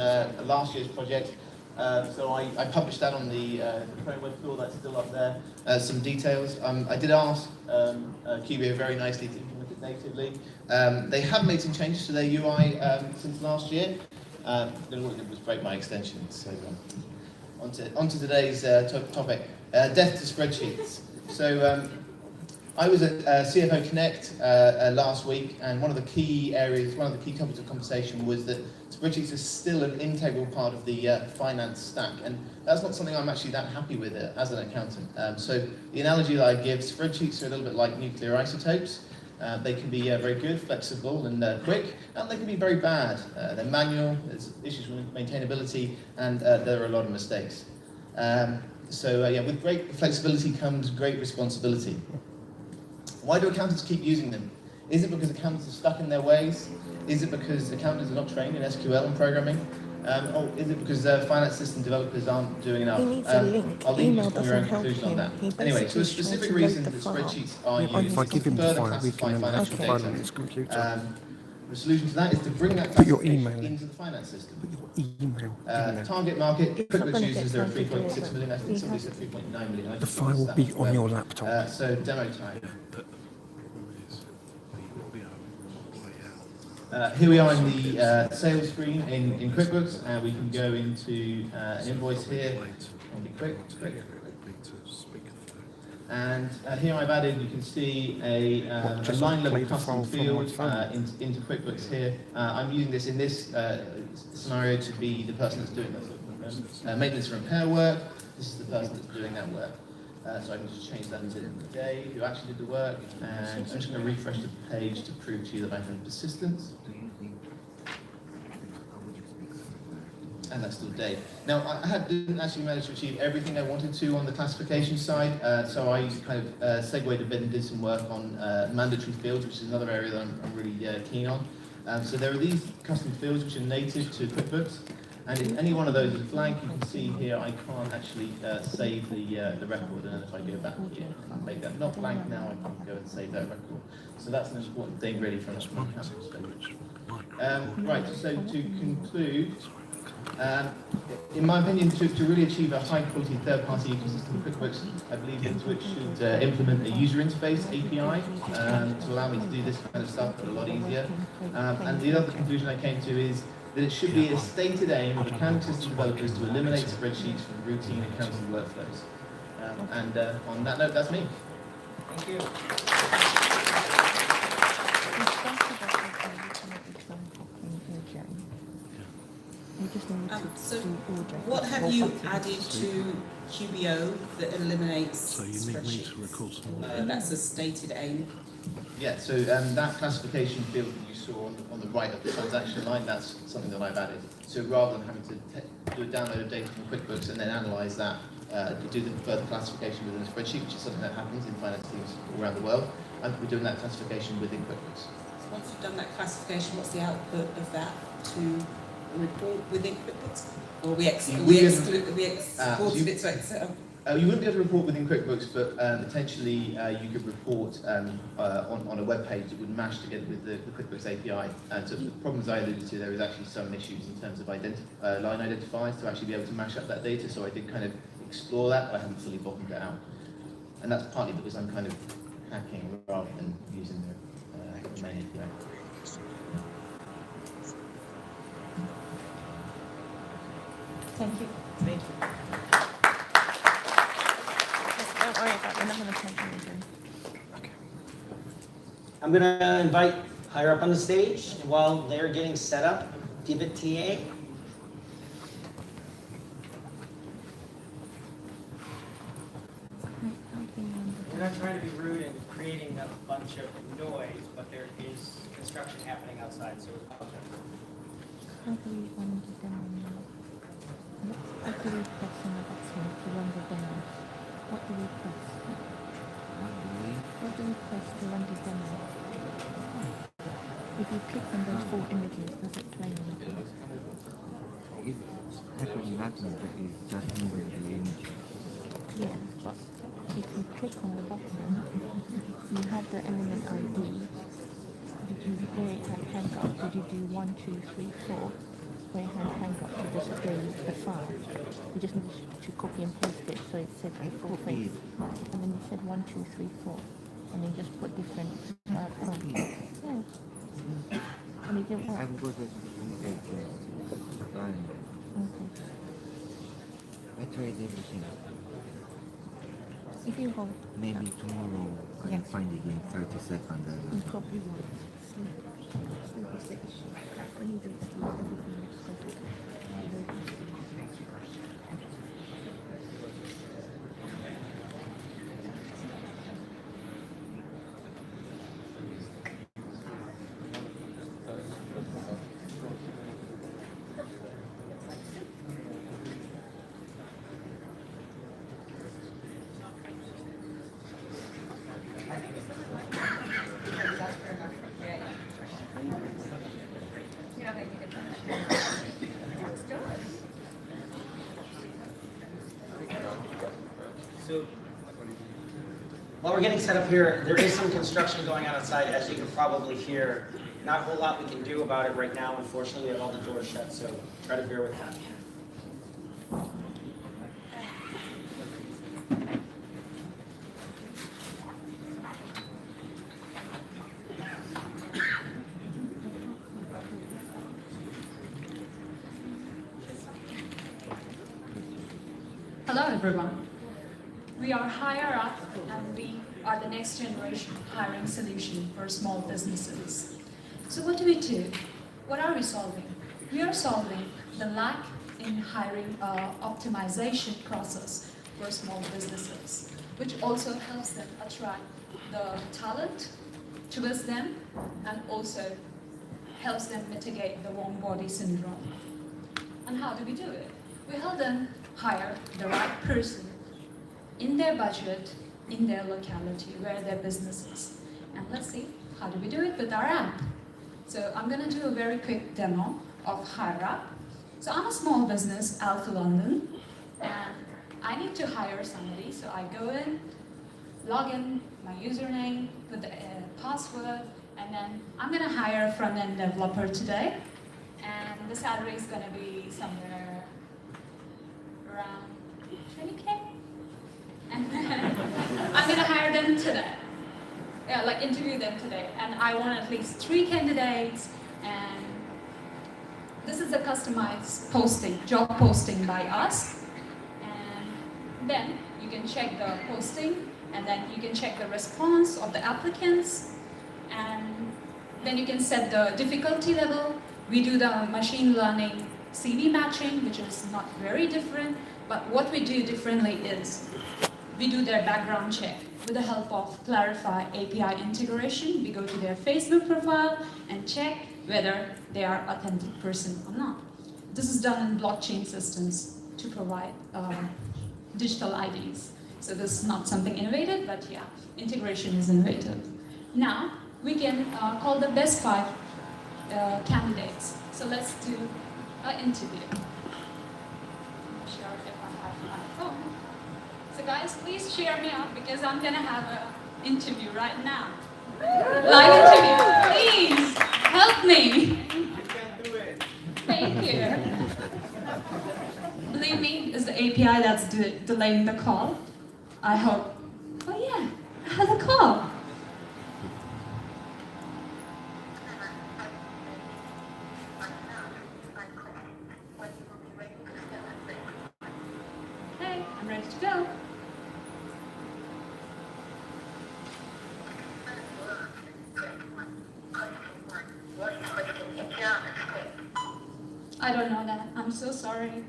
last year's project. So I published that on the Chrome web store, that's still up there. Some details. I did ask QBO very nicely to implement it natively. They have made some changes to their UI since last year. All it did was break my extension. So onto today's topic, depth to spreadsheets. So I was at CFO Connect last week, and one of the key topics of conversation was that spreadsheets are still an integral part of the finance stack, and that's not something I'm actually that happy with as an accountant. So the analogy that I give, spreadsheets are a little bit like nuclear isotopes. They can be very good, flexible, and quick, and they can be very bad. They're manual, there's issues with maintainability, and there are a lot of mistakes. So with great flexibility comes great responsibility. Why do accountants keep using them? Is it because accountants are stuck in their ways? Is it because accountants are not trained in SQL and programming? Or is it because finance system developers aren't doing enough? He needs a link. I'll leave you Email to your own doesn't help conclusion on him. that. He Anyway, so basically a is specific trying to reason load that the file spreadsheets are on used his is to computer. further If I classify give him financial the data. file on his computer. The solution to that is to bring that Put your classification email in. into the finance system. Email. Target market, It's not QuickBooks gonna users, get there are time to do it, 3.6 million, I but think he somebody has said 3.9 million. I The just file will noticed be that as on well. your laptop. So demo time. Here we are in the sales screen in QuickBooks, and we can go into an invoice here. I'll be quick. And here I've added, you can see a line level custom field into QuickBooks here. I'm using this in this scenario to be the person that's doing the maintenance and repair work. This is the person that's doing that work. So I can just change that to Dave, who actually did the work, and I'm just going to refresh the page to prove to you that I have persistence. And that's still Dave. Now, I didn't actually manage to achieve everything I wanted to on the classification side, so I kind of segued a bit and did some work on mandatory fields, which is another area that I'm really keen on. So there are these custom fields which are native to QuickBooks, and if any one of those is blank, you can see here I can't actually save the record, and if I go back here and make that not blank now, I can go and save that record. So that's an important thing really from a account perspective. Right, so to conclude, in my opinion, to really achieve a high-quality third-party ecosystem of QuickBooks, I believe Intuit should implement a user interface API to allow me to do this kind of stuff, but a lot easier. And the other conclusion I came to is that it should be a stated aim of accounting system developers to eliminate spreadsheets from routine accounting workflows. And on that note, that's me. Thank you. So what have you added to QBO that eliminates spreadsheets? That's a stated aim. Yeah, so that classification field that you saw on the right of the transaction line, that's something that I've added. So rather than having to do a download of data from QuickBooks and then analyze that, do the further classification within a spreadsheet, which is something that happens in finance teams all around the world, and we're doing that classification within QuickBooks. So once you've done that classification, what's the output of that to report within QuickBooks? Or we exported it to Excel? You wouldn't be able to report within QuickBooks, but potentially you could report on a web page that would mash together with the QuickBooks API. And so the problems I alluded to, there is actually some issues in terms of line identifiers to actually be able to mash up that data. So I did kind of explore that, but I haven't fully bottomed it out. And that's partly because I'm kind of hacking rather than using the main API. Thank you. Thank you. Don't worry about it. We're not going to take anything. I'm going to invite higher up on the stage, and while they're getting set up, Pivot TA. We're not trying to be rude and creating a bunch of noise, but there is construction happening outside, so we apologize. How do we run the demo now? What do we press on the button to run the demo? What do we press? What do we press to run the demo? If you click on those 4 images, does it play on it? It's happening nothing, but it's just moving the image. Yeah, but if you click on the button, you have the element ID. Did you where it had hang up? Did you do 1, 2, 3, 4? Where it had hang up to display the file. You just need to copy and paste it so it said the full face. And then you said 1, 2, 3, 4. And then just put different prompts. Yeah. And it didn't work. I've got a fine. Okay. I tried everything. If you hold. Maybe tomorrow I can find it in 30 seconds. You probably won't. Sleep. When you do sleep, everything looks perfect. So While we're getting set up here, there is some construction going on outside, as you can probably hear. Not a whole lot we can do about it right now. Unfortunately, we have all the doors shut, so try to bear with that. Hello everyone. We are Hire Up and we are the next generation hiring solution for small businesses. So what do we do? What are we solving? We are solving the lack in hiring optimization process for small businesses, which also helps them attract the talent towards them and also helps them mitigate the warm body syndrome. And how do we do it? We help them hire the right person in their budget, in their locality, where their business is. And let's see, how do we do it with our app? So I'm going to do a very quick demo of Hire Up. So I'm a small business, Alpha London, and I need to hire somebody. So I go in, log in, my username, put the password, and then I'm going to hire a front-end developer today. And the salary is going to be somewhere around 20K. And then I'm going to hire them today. Yeah, like interview them today. And I want at least 3 candidates. And this is a customized posting, job posting by us. And then you can check the posting, and then you can check the response of the applicants. And then you can set the difficulty level. We do the machine learning CV matching, which is not very different, but what we do differently is we do their background check with the help of Clarify API integration. We go to their Facebook profile and check whether they are authentic person or not. This is done in blockchain systems to provide digital IDs. So this is not something innovative, but yeah, integration is innovative. Now, we can call the best 5 candidates. So let's do an interview. I'm sure if I have my phone. So guys, please cheer me up because I'm gonna have an interview right now. Live interview, please help me. You can do it. Thank you. Believe me, it's the API that's delaying the call. I hope. Oh yeah, I have a call. Okay, I'm ready to go. I don't know that. I'm so sorry.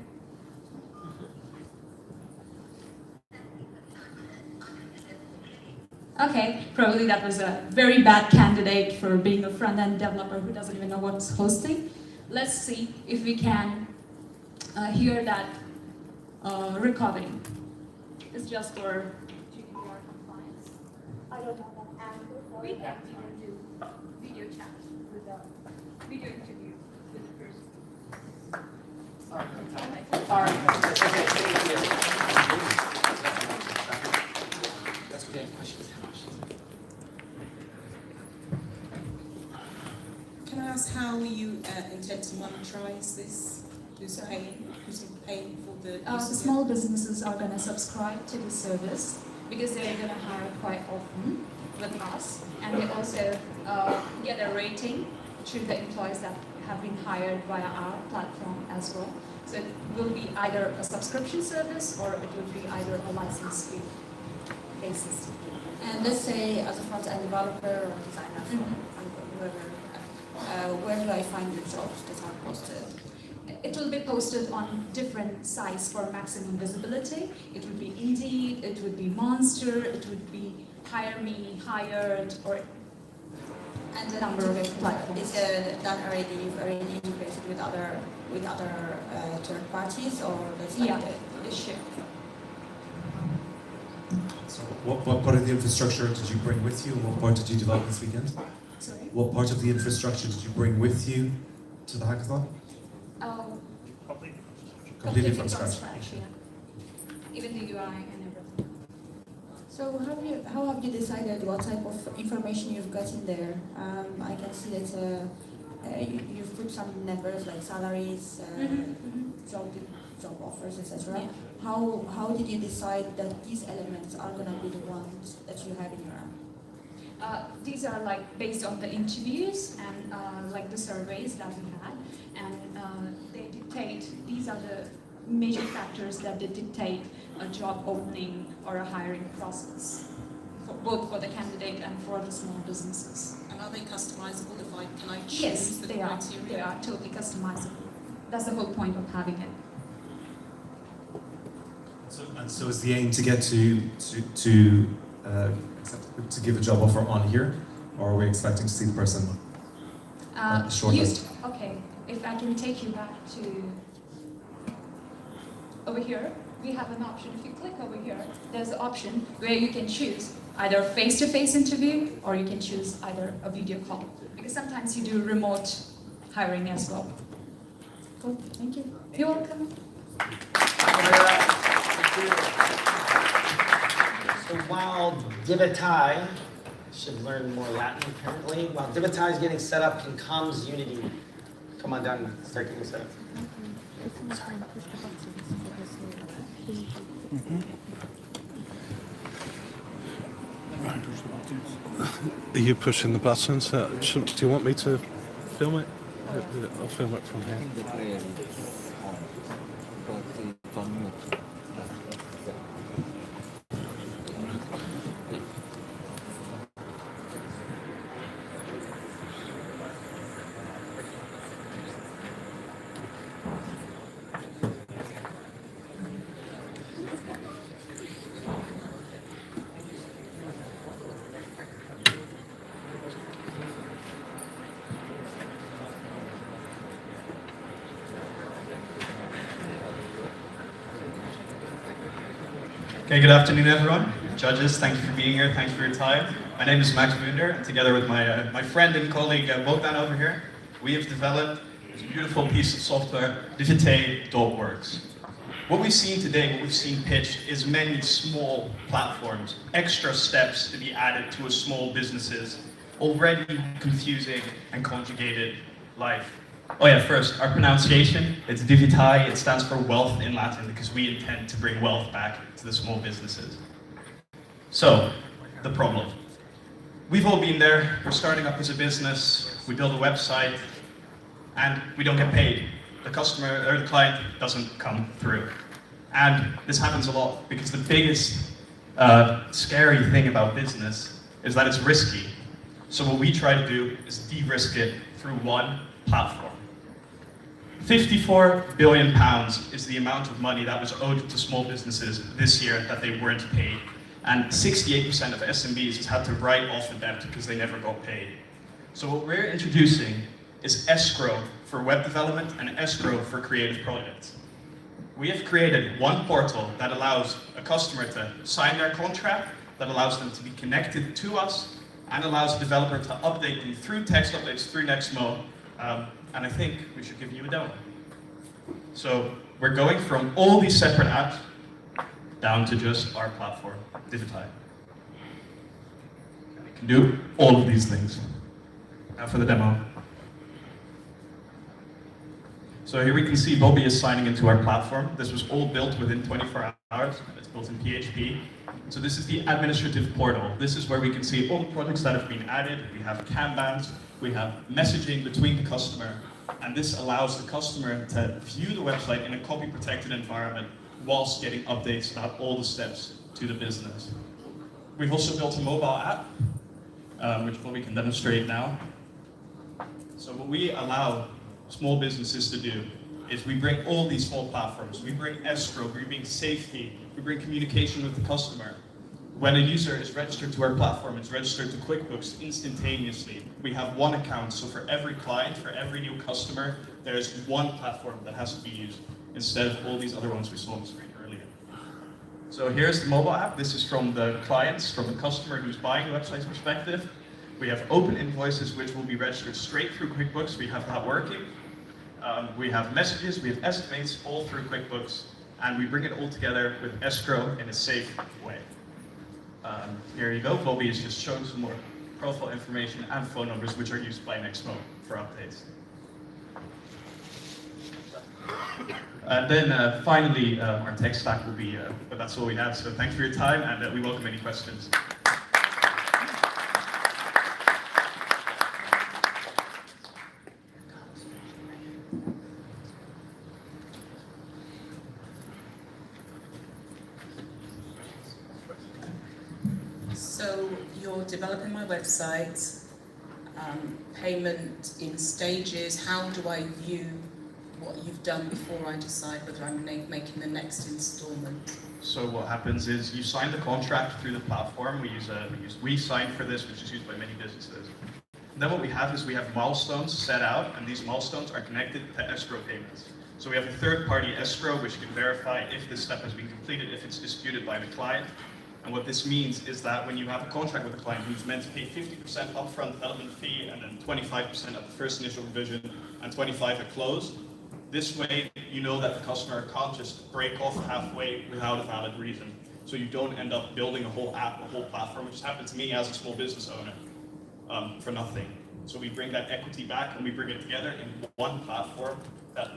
Okay, probably that was a very bad candidate for being a front-end developer who doesn't even know what's hosting. Let's see if we can hear that recording. It's just for GDPR compliance. I don't know that. And we can do video chat with a video interview with the person. Sorry. That's okay. Questions? Can I ask how you intend to monetize this? Who's paying for the use The of small businesses are going to subscribe to the service because they're going to hire quite often with us, and they also get a rating to the employees that have been hired via our platform as well. So it will be either a subscription service or it will be either a license fee basis. And let's say as a front-end developer or designer, whoever, where do I find the jobs that are posted? It will be posted on different sites for maximum visibility. It would be Indeed, it would be Monster, it would be Hire Me, Hired, or and the number of platforms. Is that already integrated with other third parties, or does Yeah, it's shared. So what part of the infrastructure did you bring with you, and what part did you develop this weekend? Sorry? What part of the infrastructure did you bring with you to the hackathon? Completely from scratch. Yeah. Even the UI and everything. So how have you decided what type of information you've got in there? I can see that you've put some numbers like salaries, job offers, etc. Yeah. How did you decide that these elements are going to be the ones that you have in your app? These are like based on the interviews and like the surveys that we had, and they dictate, these are the major factors that they dictate a job opening or a hiring process, both for the candidate and for the small businesses. And are they customizable? Can I choose Yes, the they are. criteria? They are totally customizable. That's the whole point of having it. So is the aim to get to give a job offer on here, or are we expecting to see the person shortlist? Okay, if I can take you back to over here, we have an option. If you click over here, there's an option where you can choose either a face-to-face interview or you can choose either a video call. Because sometimes you do remote hiring as well. Cool, thank you. You're welcome. So while Divitai should learn more Latin apparently, while Divitai is getting set up, can comms unity come on down and start getting set up? Are you pushing the buttons? Do you want me to film it? I'll film it from here. Okay, good afternoon, everyone. Judges, thank you for being here. Thank you for your time. My name is Max Munder, and together with my friend and colleague Bogdan over here, we have developed this beautiful piece of software, Divitai.works. What we've seen today, what we've seen pitched, is many small platforms, extra steps to be added to a small business's already confusing and conjugated life. Oh yeah, first, our pronunciation, it's Divitai, it stands for wealth in Latin because we intend to bring wealth back to the small businesses. So, the problem. We've all been there, we're starting up as a business, we build a website, and we don't get paid. The customer or the client doesn't come through. And this happens a lot because the biggest scary thing about business is that it's risky. So what we try to do is de-risk it through one platform. £54 billion is the amount of money that was owed to small businesses this year that they weren't paid. And 68% of SMBs has had to write off a debt because they never got paid. So what we're introducing is escrow for web development and escrow for creative projects. We have created one portal that allows a customer to sign their contract, that allows them to be connected to us, and allows the developer to update them through text updates through Nextmo. And I think we should give you a demo. So we're going from all these separate apps down to just our platform, Divitai. And it can do all of these things. Now for the demo. So here we can see Bobby is signing into our platform. This was all built within 24 hours. It's built in PHP. So this is the administrative portal. This is where we can see all the projects that have been added. We have Kanbans, we have messaging between the customer, and this allows the customer to view the website in a copy-protected environment whilst getting updates about all the steps to the business. We've also built a mobile app, which we can demonstrate now. So what we allow small businesses to do is we bring all these small platforms. We bring escrow, we bring safety, we bring communication with the customer. When a user is registered to our platform, it's registered to QuickBooks instantaneously. We have one account, so for every client, for every new customer, there's one platform that has to be used instead of all these other ones we saw on the screen earlier. So here's the mobile app. This is from the clients, from the customer who's buying the website's perspective. We have open invoices, which will be registered straight through QuickBooks. We have that working. We have messages, we have estimates, all through QuickBooks, and we bring it all together with escrow in a safe way. Here you go. Bobby is just showing some more profile information and phone numbers, which are used by Nexmo for updates. And then finally, our tech stack will be, but that's all we have. So thanks for your time, and we welcome any questions. So you're developing my website, payment in stages. How do I view what you've done before I decide whether I'm making the next installment? So what happens is you sign the contract through the platform. We use WeSign for this, which is used by many businesses. Then what we have is we have milestones set out, and these milestones are connected to escrow payments. So we have a third-party escrow which can verify if this step has been completed, if it's disputed by the client. And what this means is that when you have a contract with a client who's meant to pay 50% upfront development fee and then 25% at the first initial revision and 25% at close, this way you know that the customer can't just break off halfway without a valid reason. So you don't end up building a whole app, a whole platform, which has happened to me as a small business owner, for nothing. So we bring that equity back and we bring it together in one platform that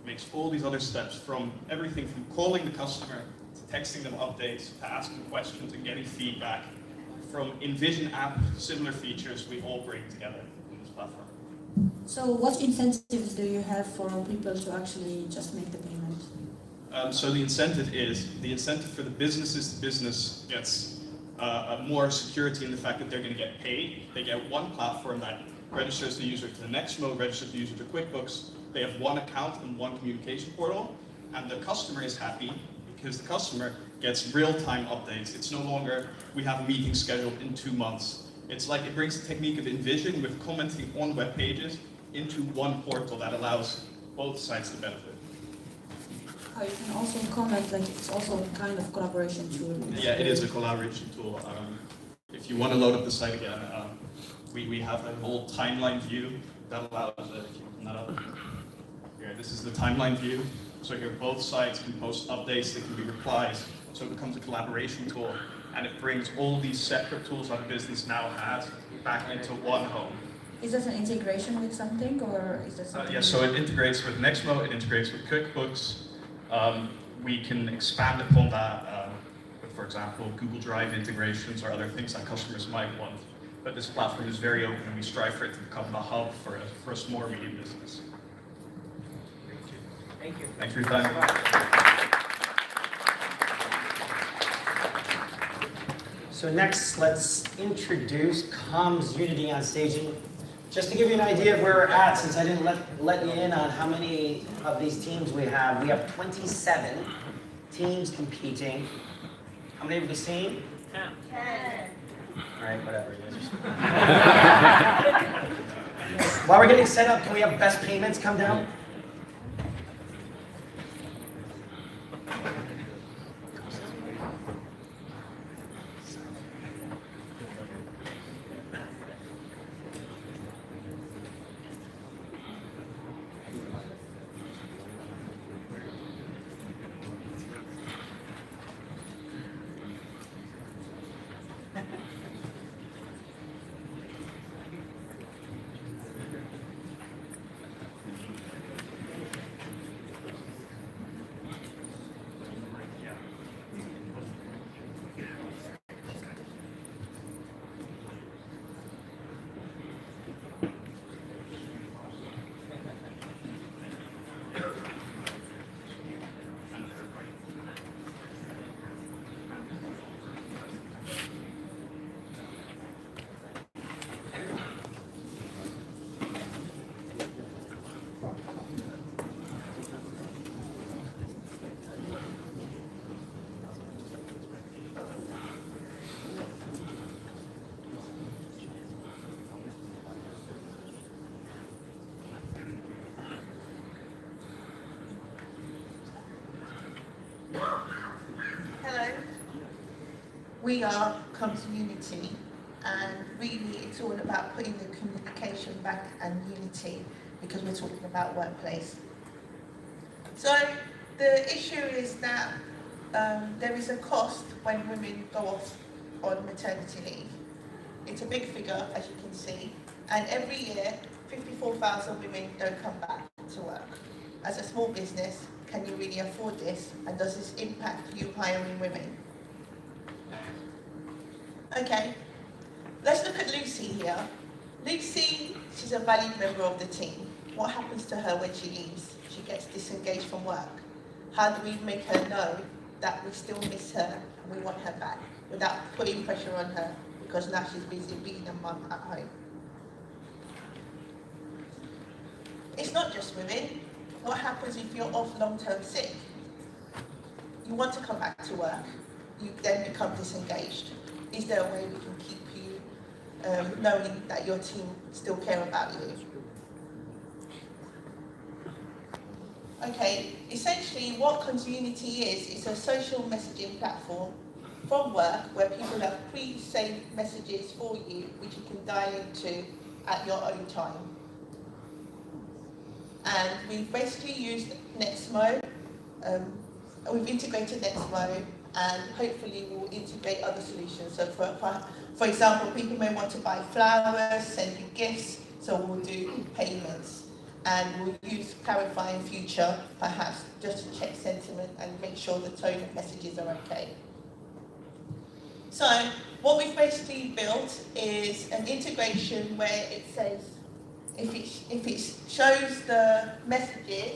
makes all these other steps, from everything from calling the customer to texting them updates, to asking questions and getting feedback, from Envision app, similar features, we all bring together in this platform. So what incentives do you have for people to actually just make the payment? So the incentive for the business gets more security in the fact that they're going to get paid. They get one platform that registers the user to the Nexmo, registers the user to QuickBooks. They have one account and one communication portal, and the customer is happy because the customer gets real-time updates. It's no longer, we have a meeting scheduled in 2 months. It's like it brings the technique of Envision with commenting on web pages into one portal that allows both sides to benefit. Oh, you can also comment, like it's also a kind of collaboration tool. Yeah, it is a collaboration tool. If you want to load up the site again, we have a whole timeline view that allows, if you open that up, here, this is the timeline view. So here both sides can post updates, they can be replies, so it becomes a collaboration tool. And it brings all these separate tools that a business now has back into one home. Is that an integration with something, or is that something? Yeah, so it integrates with Nexmo, it integrates with QuickBooks. We can expand upon that with, for example, Google Drive integrations or other things that customers might want. But this platform is very open, and we strive for it to become the hub for a small or medium business. Thank you. Thanks for your time. So next, let's introduce Comms Unity on stage. And just to give you an idea of where we're at, since I didn't let you in on how many of these teams we have 27 teams competing. How many have we seen? 10. All right, whatever. While we're getting set up, can we have best payments come down? Hello. We are Community, and really it's all about putting the communication back and unity, because we're talking about workplace. So the issue is that there is a cost when women go off on maternity leave. It's a big figure, as you can see, and every year 54,000 women don't come back to work. As a small business, can you really afford this, and does this impact you hiring women? Okay, let's look at Lucy here. Lucy, she's a valued member of the team. What happens to her when she leaves? She gets disengaged from work. How do we make her know that we still miss her and we want her back without putting pressure on her because now she's busy being a mum at home? It's not just women. What happens if you're off long-term sick? You want to come back to work. You then become disengaged. Is there a way we can keep you knowing that your team still care about you? Okay, essentially what Community is a social messaging platform from work where people have pre-saved messages for you which you can dial into at your own time. And we've basically used Nexmo, we've integrated Nexmo, and hopefully we'll integrate other solutions. So for example, people may want to buy flowers, send you gifts, so we'll do payments. And we'll use Clarify in future, perhaps just to check sentiment and make sure the tone of messages are okay. So what we've basically built is an integration where it says, if it shows the messages,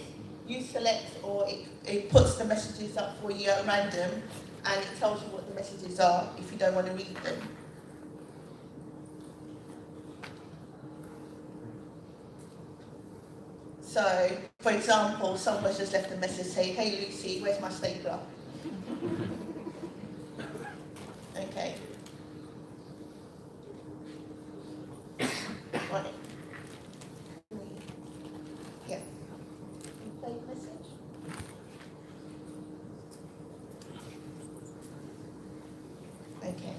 you select, or it puts the messages up for you at random, and it tells you what the messages are if you don't want to read them. So, for example, someone's just left a message saying, "Hey Lucy, where's my stapler?" Okay. Right. Yeah. Play message. Okay.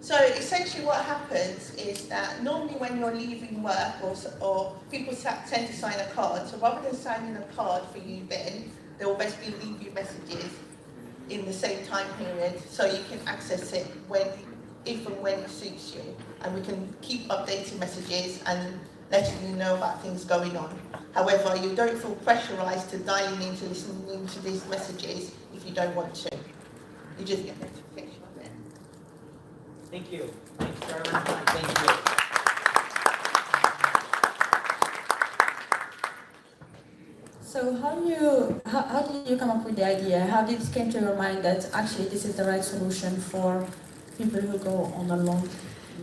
So essentially what happens is that normally when you're leaving work or people tend to sign a card, so rather than signing a card for you then, they will basically leave you messages in the same time period so you can access it if and when it suits you. And we can keep updating messages and letting you know about things going on. However, you don't feel pressurized to dialing in to listening to these messages if you don't want to. You just get notification of it. Thank you. Thanks for everyone. Thank you. So how did you come up with the idea? How did it came to your mind that actually this is the right solution for people who go on a long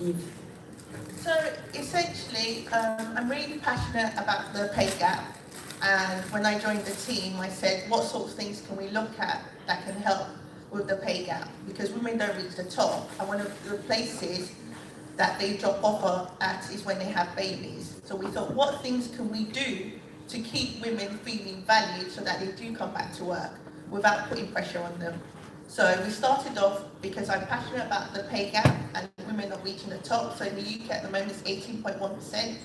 leave? So essentially, I'm really passionate about the pay gap. And when I joined the team, I said, what sort of things can we look at that can help with the pay gap? Because women don't reach the top. And one of the places that they drop off at is when they have babies. So we thought, what things can we do to keep women feeling valued so that they do come back to work without putting pressure on them? So we started off because I'm passionate about the pay gap and women not reaching the top. So in the UK at the moment it's 18.1%.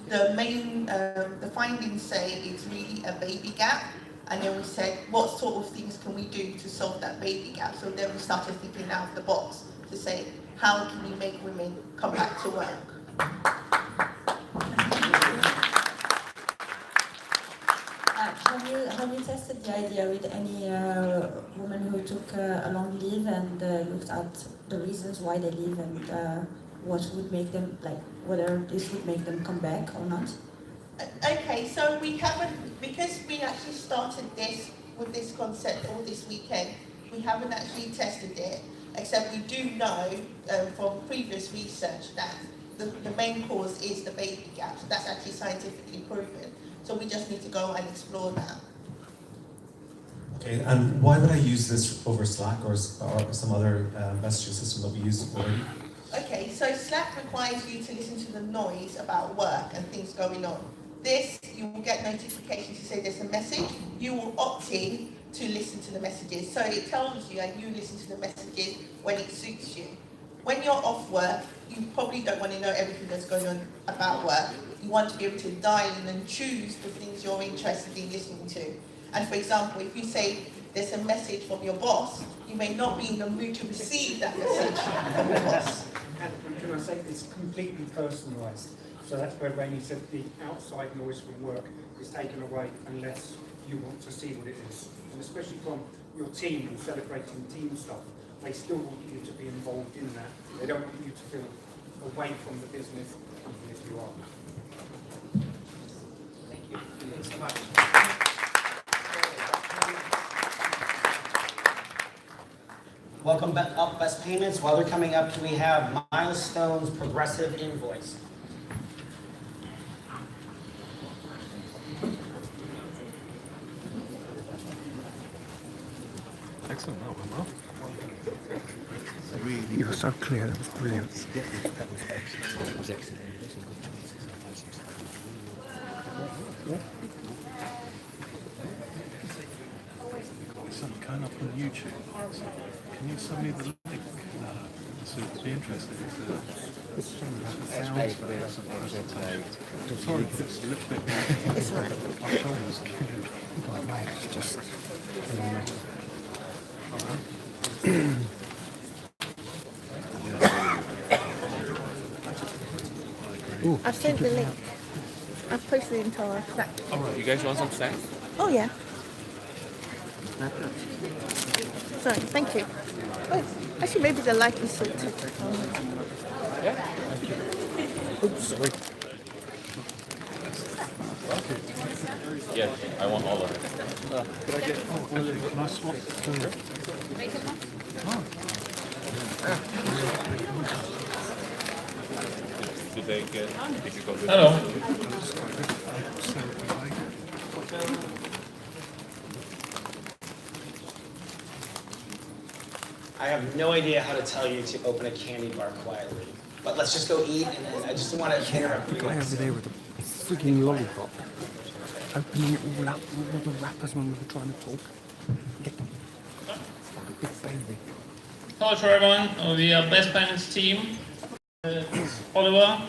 The findings say it's really a baby gap. And then we said, what sort of things can we do to solve that baby gap? So then we started thinking out of the box to say, how can we make women come back to work? Have you tested the idea with any women who took a long leave and looked at the reasons why they leave and what would make them, like, whether this would make them come back or not? Okay, so we haven't, because we actually started this with this concept all this weekend, we haven't actually tested it, except we do know from previous research that the main cause is the baby gap. So that's actually scientifically proven. So we just need to go and explore that. Okay, and why would I use this over Slack or some other messaging system that we use already? Okay, so Slack requires you to listen to the noise about work and things going on. This, you will get notifications to say there's a message. You will opt in to listen to the messages. So it tells you and you listen to the messages when it suits you. When you're off work, you probably don't want to know everything that's going on about work. You want to be able to dial in and choose the things you're interested in listening to. And for example, if you say, there's a message from your boss, you may not be in the mood to receive that message from your boss. And can I say it's completely personalised? So that's where Rainey said the outside noise from work is taken away unless you want to see what it is. And especially from your team and celebrating team stuff, they still want you to be involved in that. They don't want you to feel away from the business, even if you are. Thank you. Thanks so much. Welcome back up, Best Payments. While they're coming up, can we have Milestones Progressive Invoice? Excellent, that went well. Really, you were so clear, that was brilliant. That was excellent. That was excellent. Something coming up on YouTube. Can you send me the link? So it'd be interesting. It's sounds for this. Sorry, it's a little bit. It's right. My shoulders killing. It's just. I've sent the link. I've posted it into our Slack. Alright, you guys want some snacks? Oh yeah. Sorry, thank you. Oh, actually maybe the like is sorted. Yeah. Oops, sorry. Yeah, I want all of it. Could I get can I swap? Did they get difficult? Hello. I have no idea how to tell you to open a candy bar quietly. But let's just go eat, and then I just want to interrupt you. The guy over there with a freaking lollipop, opening it all up, all the wrappers when we were trying to talk. Get them. Like a big baby. Hello to everyone. We are Best Payments team. It's Oliver,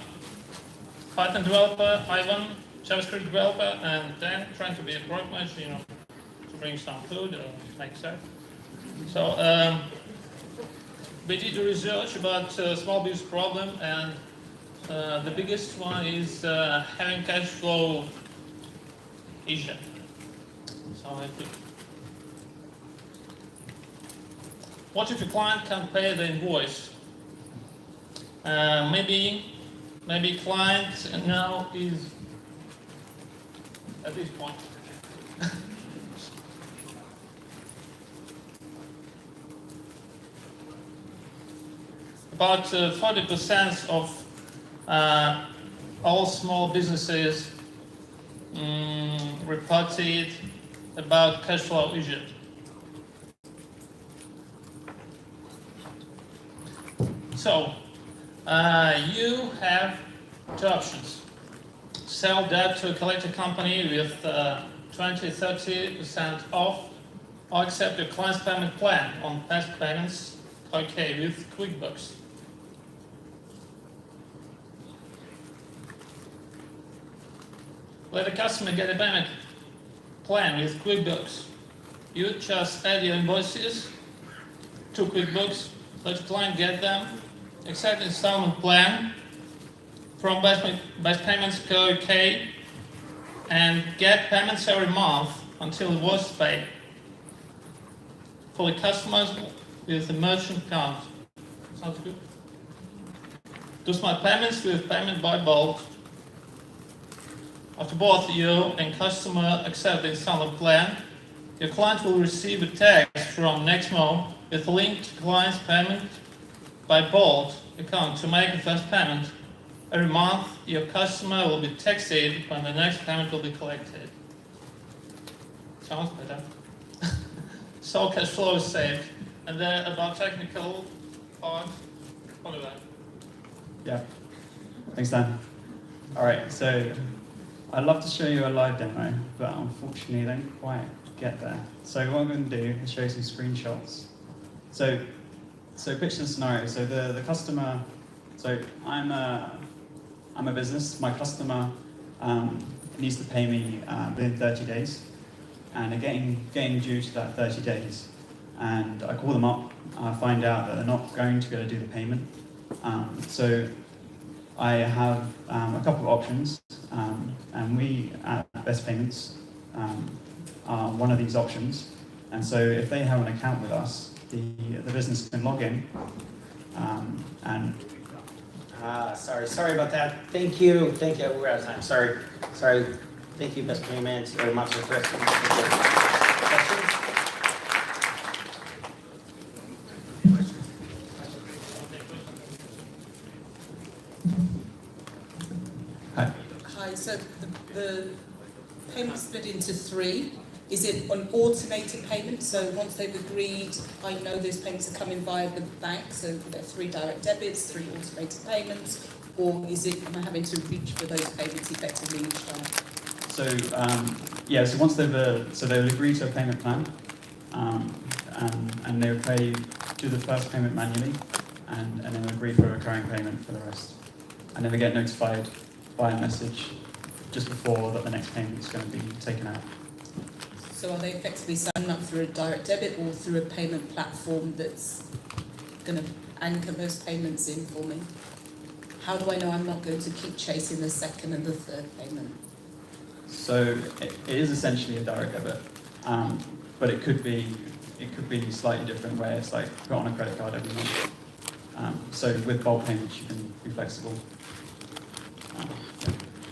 Python developer, Ivan, JavaScript developer, and Dan trying to be a product manager, to bring some food or make stuff. So we did the research about Smallbiz problem, and the biggest one is having cash flow issue. So what if a client can't pay the invoice? Maybe client now is at this point. About 40% of all small businesses reported about cash flow issues. So you have two options. Sell that to a collector company with 20-30% off, or accept your client's payment plan on past payments, okay, with QuickBooks. Let the customer get a payment plan with QuickBooks. You just add your invoices to QuickBooks, let the client get them, accept installment plan from Best Payments, go OK, and get payments every month until the invoice is paid. For the customers with the merchant account. Sounds good? Do smart payments with payment by bulk. After both you and customer accept the installment plan, your client will receive a text from Nexmo with a link to client's payment by bulk account to make a first payment. Every month, your customer will be texted when the next payment will be collected. Sounds better. So cash flow is saved. And then about technical part, Oliver. Yeah, thanks Dan. All right, so I'd love to show you a live demo, but unfortunately I don't quite get there. So what I'm going to do is show you some screenshots. So picture the scenario. So the customer, so I'm a business. My customer needs to pay me within 30 days. and are getting due to that 30 days. And I call them up, I find out that they're not going to be able to do the payment. So I have a couple of options, and we at Best Payments are one of these options. And so if they have an account with us, the business can log in and sorry about that. Thank you. We're out of time. Sorry. Thank you, Best Payments, or Monster First. Questions? Hi, so the payment's split into three. Is it an automated payment? So once they've agreed, I know those payments are coming via the bank, so there are 3 direct debits, 3 automated payments, or is it, am I having to reach for those payments effectively each time? so so once they'll agree to a payment plan, and they'll do the first payment manually, and then they'll agree for a recurring payment for the rest. And then they get notified by a message just before that the next payment is going to be taken out. So are they effectively signing up through a direct debit or through a payment platform that's going to anchor those payments in for me? How do I know I'm not going to keep chasing the second and the third payment? So it is essentially a direct debit, but it could be slightly different, where it's like put on a credit card every month. So with bulk payments, you can be flexible.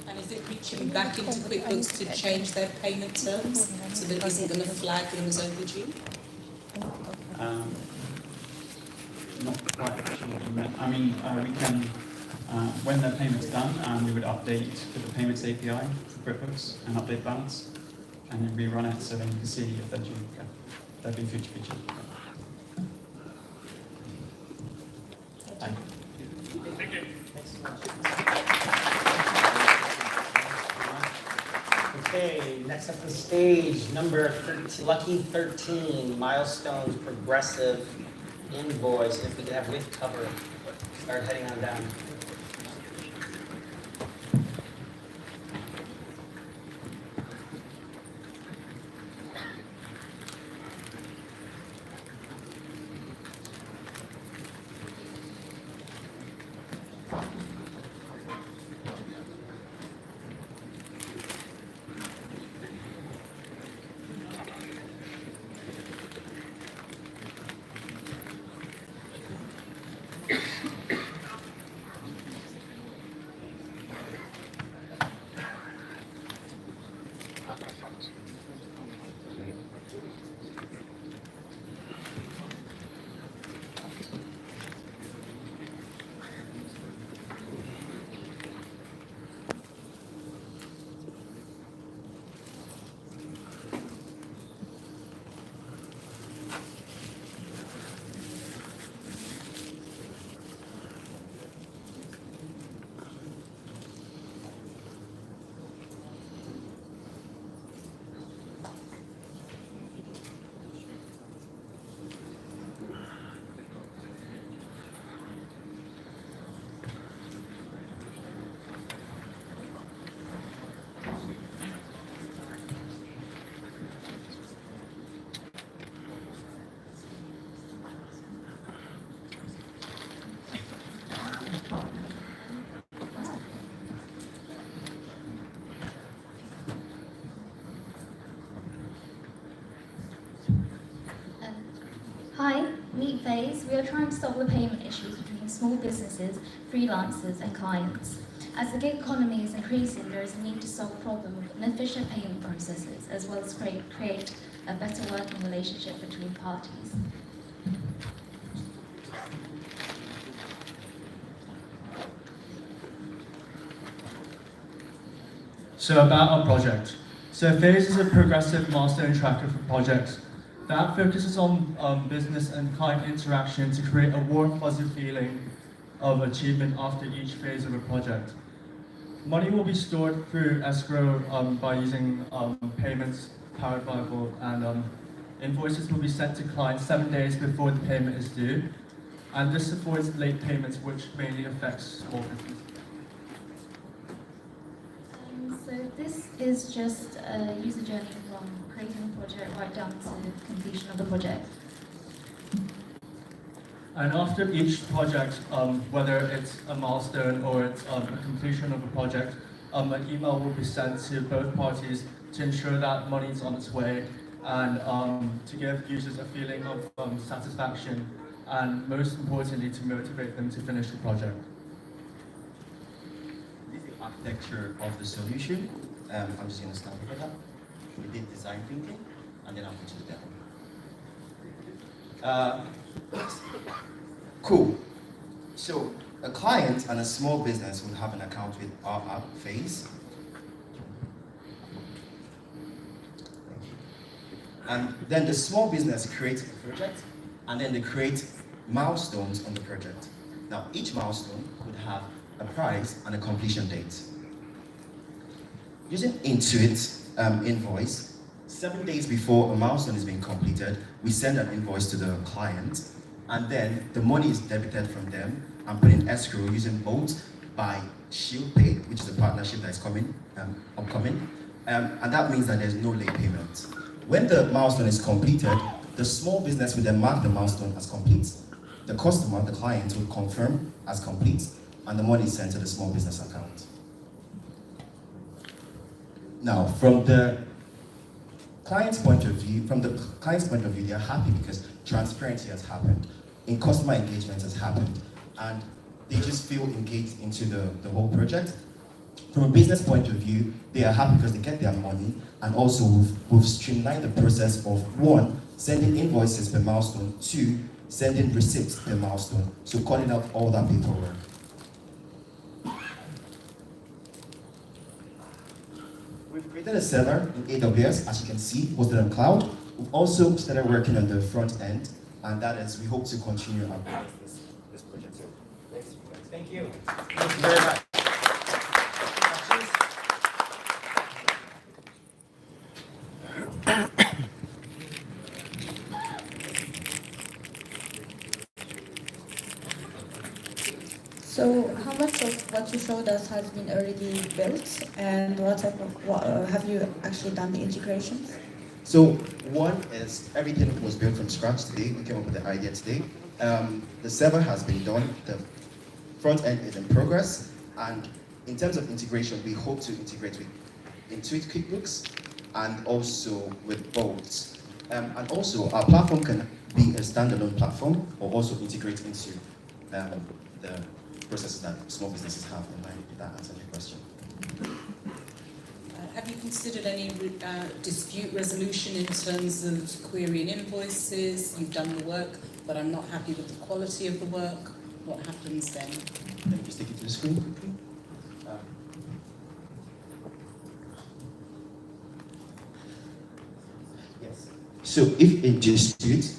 And is it reaching back into QuickBooks to change their payment terms so that it isn't going to flag them as overdue? Not quite sure what you meant. I mean, we can, when the payment's done, we would update with the payments API for QuickBooks and update balance, and then rerun it so then you can see if they're due. There'll be future features. Thank you. Okay, next up on stage, number 13, lucky 13, Milestones Progressive Invoice. If we could have with cover, start heading on down. Hi, Meet Phase. We are trying to solve the payment issues between small businesses, freelancers and clients. As the gig economy is increasing, there is a need to solve the problem of inefficient payment processes, as well as create a better working relationship between parties. So about our project. So Phase is a progressive milestone tracker for projects that focuses on business and client interaction to create a warm, fuzzy feeling of achievement after each phase of a project. Money will be stored through escrow by using payments powered by Vault, and invoices will be sent to clients 7 days before the payment is due. And this avoids late payments, which mainly affects small businesses. So this is just a user journey from creating a project right down to completion of the project. And after each project, whether it's a milestone or it's a completion of a project, an email will be sent to both parties to ensure that money is on its way and to give users a feeling of satisfaction and most importantly to motivate them to finish the project. This is the architecture of the solution. I'm just going to start with that. We did design thinking and then I'll go to the demo. Cool. So a client and a small business will have an account with our app phase. And then the small business creates a project and then they create milestones on the project. Now each milestone would have a price and a completion date. Using Intuit invoice, 7 days before a milestone is being completed, we send an invoice to the client and then the money is debited from them and put in escrow using Bolt by ShieldPay, which is a partnership that is upcoming. And that means that there's no late payment. When the milestone is completed, the small business will then mark the milestone as complete. The customer, the client, will confirm as complete, and the money is sent to the small business account. Now, from the client's point of view, they are happy because transparency has happened, in customer engagement has happened, and they just feel engaged into the whole project. From a business point of view, they are happy because they get their money, and also we've streamlined the process of 1, sending invoices per milestone, 2, sending receipts per milestone, so calling out all that paperwork. We've created a server in AWS, as you can see, hosted on cloud. We've also started working on the front end, and that is, we hope to continue our this project. So, thanks. Thank you. Thank you very much. So how much of what you showed us has been already built, and what type of have you actually done the integrations? So 1 is everything was built from scratch today. We came up with the idea today. The server has been done. The front end is in progress. And in terms of integration, we hope to integrate with Intuit QuickBooks and also with Bolt. And also our platform can be a standalone platform or also integrate into the processes that small businesses have in mind. If that answers your question. Have you considered any dispute resolution in terms of querying invoices? You've done the work, but I'm not happy with the quality of the work. What happens then? Let me just take it to the screen quickly. Yes. So if in dispute,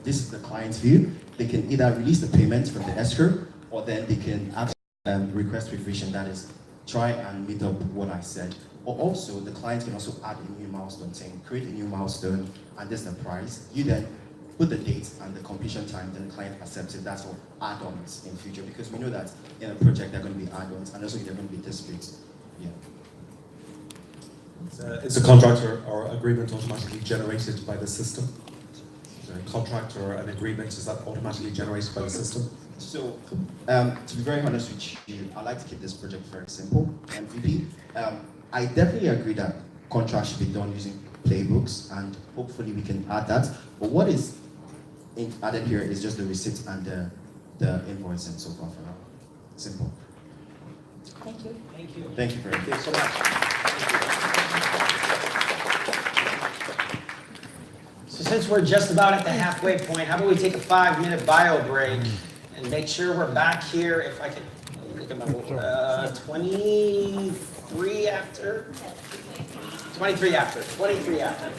this is the client's view, they can either release the payment from the escrow, or then they can ask request revision, that is, try and meet up what I said. Or also, the client can also add a new milestone, saying, create a new milestone, and this is the price. You then put the date and the completion time, then the client accepts it. That's all add-ons in future, because we know that in a project there are going to be add-ons, and also there are going to be disputes. Yeah. Is a contract or agreement automatically generated by the system? Is there a contract or an agreement, is that automatically generated by the system? So, to be very honest with you, I like to keep this project very simple, MVP. I definitely agree that contracts should be done using playbooks, and hopefully we can add that. But what is added here is just the receipts and the invoice and so far for now. Simple. Thank you. Thank you. Thank you very much. Thank you so much. So since we're just about at the halfway point, how about we take a 5-minute bio break and make sure we're back here, if I can look at my 23 after? 23 after. 23 after.